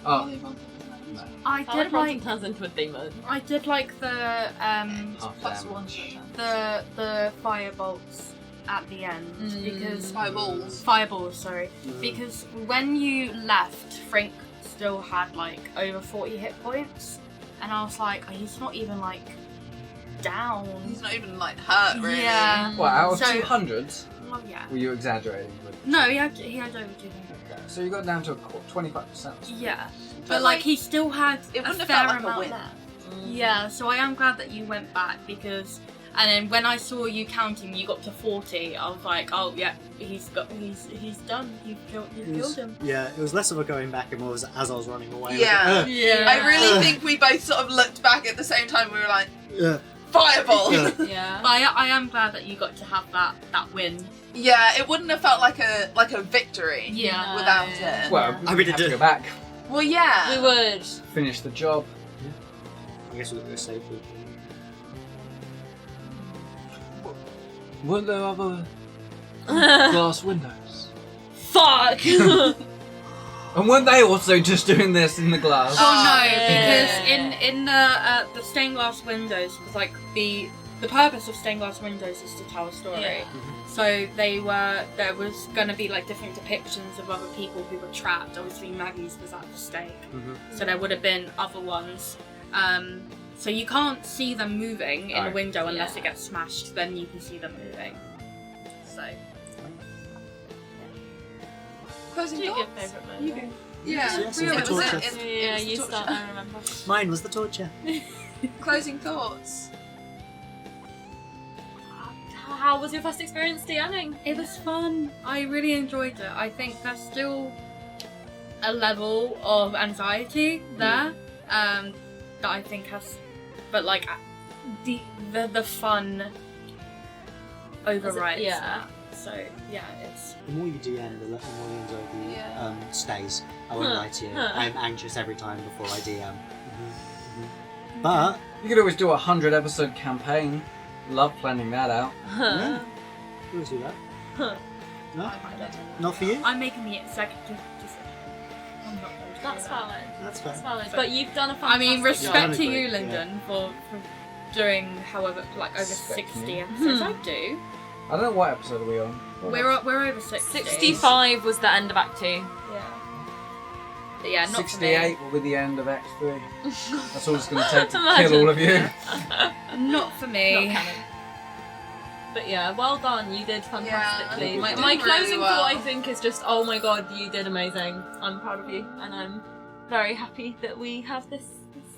Oh, Only one thing. no. I I did like like turns into a demon. I did like the Half Plus damage. one. the fire bolts at the end because Fireballs. fireballs, sorry. Because when you left, Frank still had like over 40 hit points, and I was like, oh, he's not even like down. He's not even like hurt, really. Yeah. Well, out of So- 200, Oh yeah. were you exaggerating? No, he had over 200. Okay, so you got down to 25%. Yeah, But, but like, like he still had it a wouldn't have fair felt like a amount win. left. Yeah, so I am glad that you went back because, and then when I saw you counting, you got to 40. I was like, oh yeah, he's done. You've killed him. Yeah, it was less of a going back and more as I was running away. Yeah. Yeah. I really think we both sort of looked back at the same time. We were like, Yeah. fireball. Yeah. Yeah. But I am glad that you got to have that win. Yeah, it wouldn't have felt like a victory. Yeah. Without Yeah. it. Well, I we mean, have it to did- go back, Well, yeah. We would. finish the job. I guess we'll go safely. Weren't there other glass windows? Fuck! And weren't they also just doing this in the glass? Oh no, yeah. because in the stained glass windows, because like the purpose of stained glass windows is to tell a story. Yeah. So there was gonna be like different depictions of other people who were trapped. Obviously Maggie's was at the stake, so there would have been other ones. So you can't see them moving in a Right. window unless Yeah. it gets smashed. Then you can see them moving. So Closing What's your thoughts? favourite moment? you can. Yeah. Yes, Yeah, it's the was torture. it? Yeah, was the you torture. start. I remember. Mine was the torture. Closing thoughts. How was your first experience DMing? It was fun. I really enjoyed it. I think there's still a level of anxiety there that I think has, but like the fun overrides. Yeah. that. So yeah, it's The more you DM, the more you enjoy the Yeah. stays. I won't lie to you. Huh. I'm anxious every time before I DM. But You could always do a 100-episode campaign. Love planning that out. yeah, you always do that. No, not for you. I'm making the executive decision. I'm not going to That's do that. valid. That's That's fair. valid. But you've done a fantastic I mean, Yeah, respect to I you, agree, Lyndon, for doing however like over Respect 60 me. episodes. I do. I don't know what episode are we on. We're over 60. 65 was the end of Act 2. Yeah. But yeah, not 68 will be the end of Act 3. That's all it's going to take to Imagine. kill all of you. for me. Not for me. Not canon. But yeah, well done. You did fantastically. Yeah, my you did my really closing well. thought, I think, is just, oh my god, you did amazing. I'm proud of you, and I'm very happy that we have this.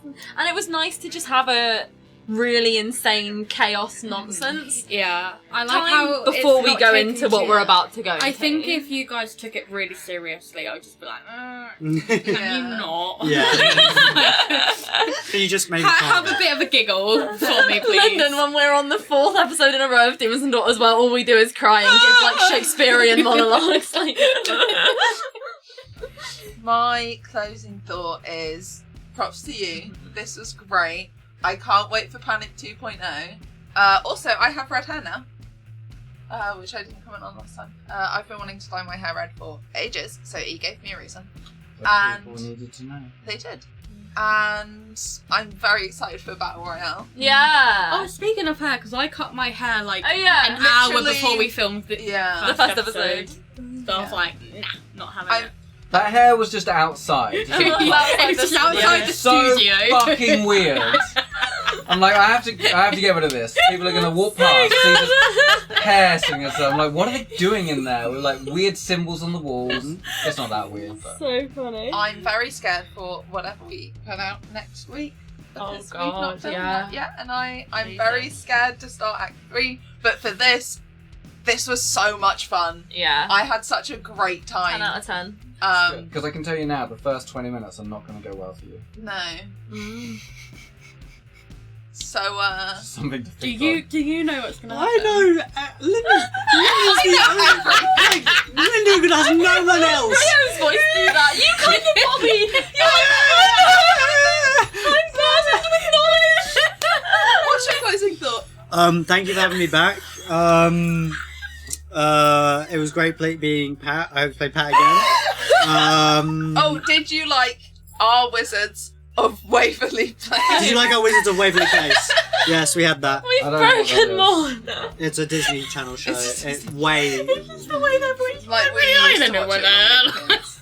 And it was nice to just have a really insane chaos nonsense Yeah, I like time how before it's we not go taken into what too- we're about to go. I think into. if you guys took it really seriously, I would just be like, Yeah. can you not? Can you just maybe Have a bit of a giggle for me, please. London, when we're on the 4th episode in a row of Demons and Daughters, where all we do is cry and give like Shakespearean monologues. Like, My closing thought is props to you. This was great. I can't wait for Panic 2.0. Also, I have red hair now, which I didn't comment on last time. I've been wanting to dye my hair red for ages, so he gave me a reason. But people needed to know. They did. And I'm very excited for Battle Royale. yeah. Oh, speaking of hair, because I cut my hair like Oh, yeah. an hour Literally- before we filmed the Yeah. The first episode. So I was Yeah. like, nah, not having I'm- it. That hair was just outside. Well, outside It's the outside the so studio. fucking weird. I'm like, I have to get rid of this. People are gonna walk past, see this hair singing and stuff. I'm like, what are they doing in there with like weird symbols on the walls? It's not that weird, but So funny. I'm very scared for whatever we put out next week. Oh, Because we've God, not filmed yeah. that yet, and I'm Amazing. very scared to start Act 3. But for this was so much fun. Yeah. I had such a great 10 time. out of 10. because I can tell you now, the first 20 minutes are not going to go well for you. No. So, Something to Do think you know what's gonna happen? I know. Lyndon has no one else. Rio's voice do that. You kind of Bobby. You're like, I'm burdened with knowledge. what's your closing thought? Thank you for having me back. It was great being Pat. I hope to play Pat again. Oh, did you like our Wizards of Waverly Place? Did you like our Wizards of Waverly Place? Yes, we had that. We've I don't know what broken that Morne. It's a Disney Channel show. It's It's way. It's just the way their voice. Like we I used don't to know watch what it when we were kids.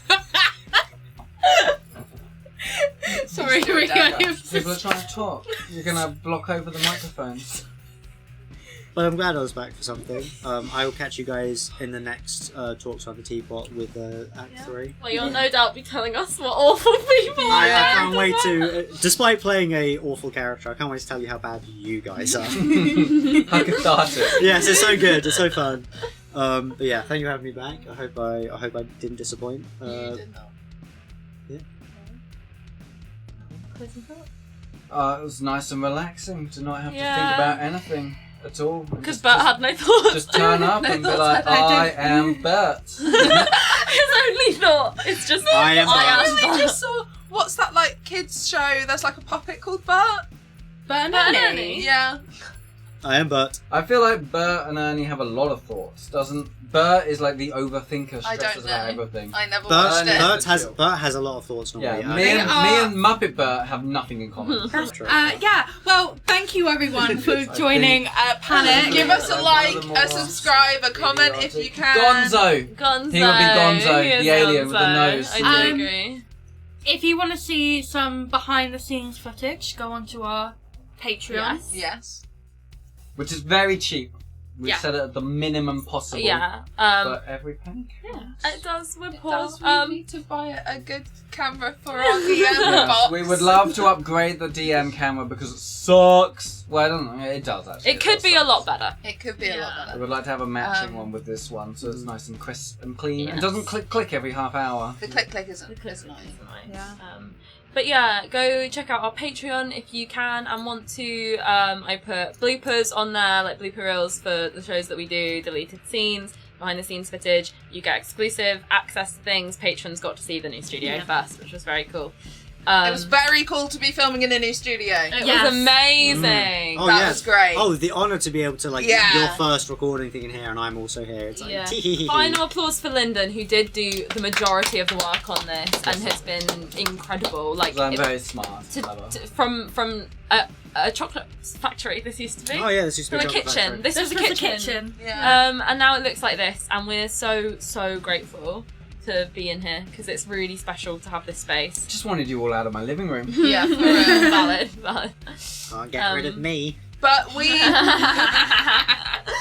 Sorry, do it, Rio. Deborah. People are trying to talk. You're gonna block over the microphones. But I'm glad I was back for something. I will catch you guys in the next Talks on the Teapot with Act 3. Well, you'll no doubt be telling us what awful people are. I can't wait to, despite playing a awful character, I can't wait to tell you how bad you guys are. How cathartic. Yes, it's so good. It's so fun. But yeah, thank you for having me back. I hope I didn't disappoint. You did not. It was nice and relaxing to not have to Yeah. think about anything at all. And Because just- Bert had no thoughts. Just turn up and be like, I am Bert. His only thought is just, I am I Bert. am We Bert. just saw what's that like kids show? There's like a puppet called Bert. But Bert and Ernie. Ernie. Yeah. I am Bert. I feel like Bert and Ernie have a lot of thoughts. Doesn't Bert is like the overthinker, I stresses don't about know. everything. I never watched Ernie- it. Bert has a lot of thoughts normally. Yeah, me and Muppet Bert have nothing in common. True. Yeah, well, thank you everyone for joining Panic. Give us a Like like, one of the a more subscribe, a comment if you can. Gonzo! Gonzo. He would be Gonzo, He is the alien with the Gonzo. nose. I do Um, agree. If you want to see some behind the scenes footage, go onto our Patreon. Yes. Yes. Which is very cheap. We Yeah. set it at the minimum possible. Yeah. But every penny counts. It does. We're It poor. does. We need to buy a good camera for our DM Yes, box. we would love to upgrade the DM camera because it sucks. Well, I don't know. It does actually. It could does be a suck. lot better. It could be a lot I better. would like to have a matching Um, one with this one, so it's nice and crisp and clean. Yes. It doesn't click every half hour. The click isn't Because annoying. it's nice. Yeah. But yeah, go check out our Patreon if you can and want to. I put bloopers on there, like blooper reels for the shows that we do, deleted scenes, behind the scenes footage. You get exclusive access to things. Patrons got to see the new studio first, which was very cool. It was very cool to be filming in a new studio. It Yes. was amazing. Oh, That yeah. was great. Oh, the honour to be able to Yeah. your first recording thing in here, and I'm also here. It's like Yeah. tee-hee-hee-hee. Final applause for Lyndon, who did do the majority of the work on this and has been incredible. Like Because I'm it- very smart. clever. from a chocolate factory. This used to be. Oh yeah, this used to From be a chocolate kitchen. factory. This was a kitchen. Yeah. And now it looks like this, and we're so grateful to be in here because it's really special to have this space. Just wanted you all out of my living room. Yeah, for real. Valid. Can't get rid of me. But we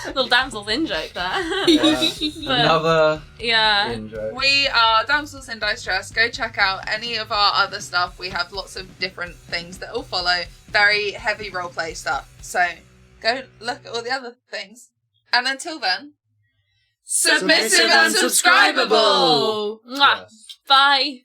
Little damsel's in joke there. But, Another yeah. intro. we are Damsels in Distress. Go check out any of our other stuff. We have lots of different things that will follow. Very heavy roleplay stuff. So go look at all the other things. And until then, submissive and subscribable. Mwah. Yes. Bye.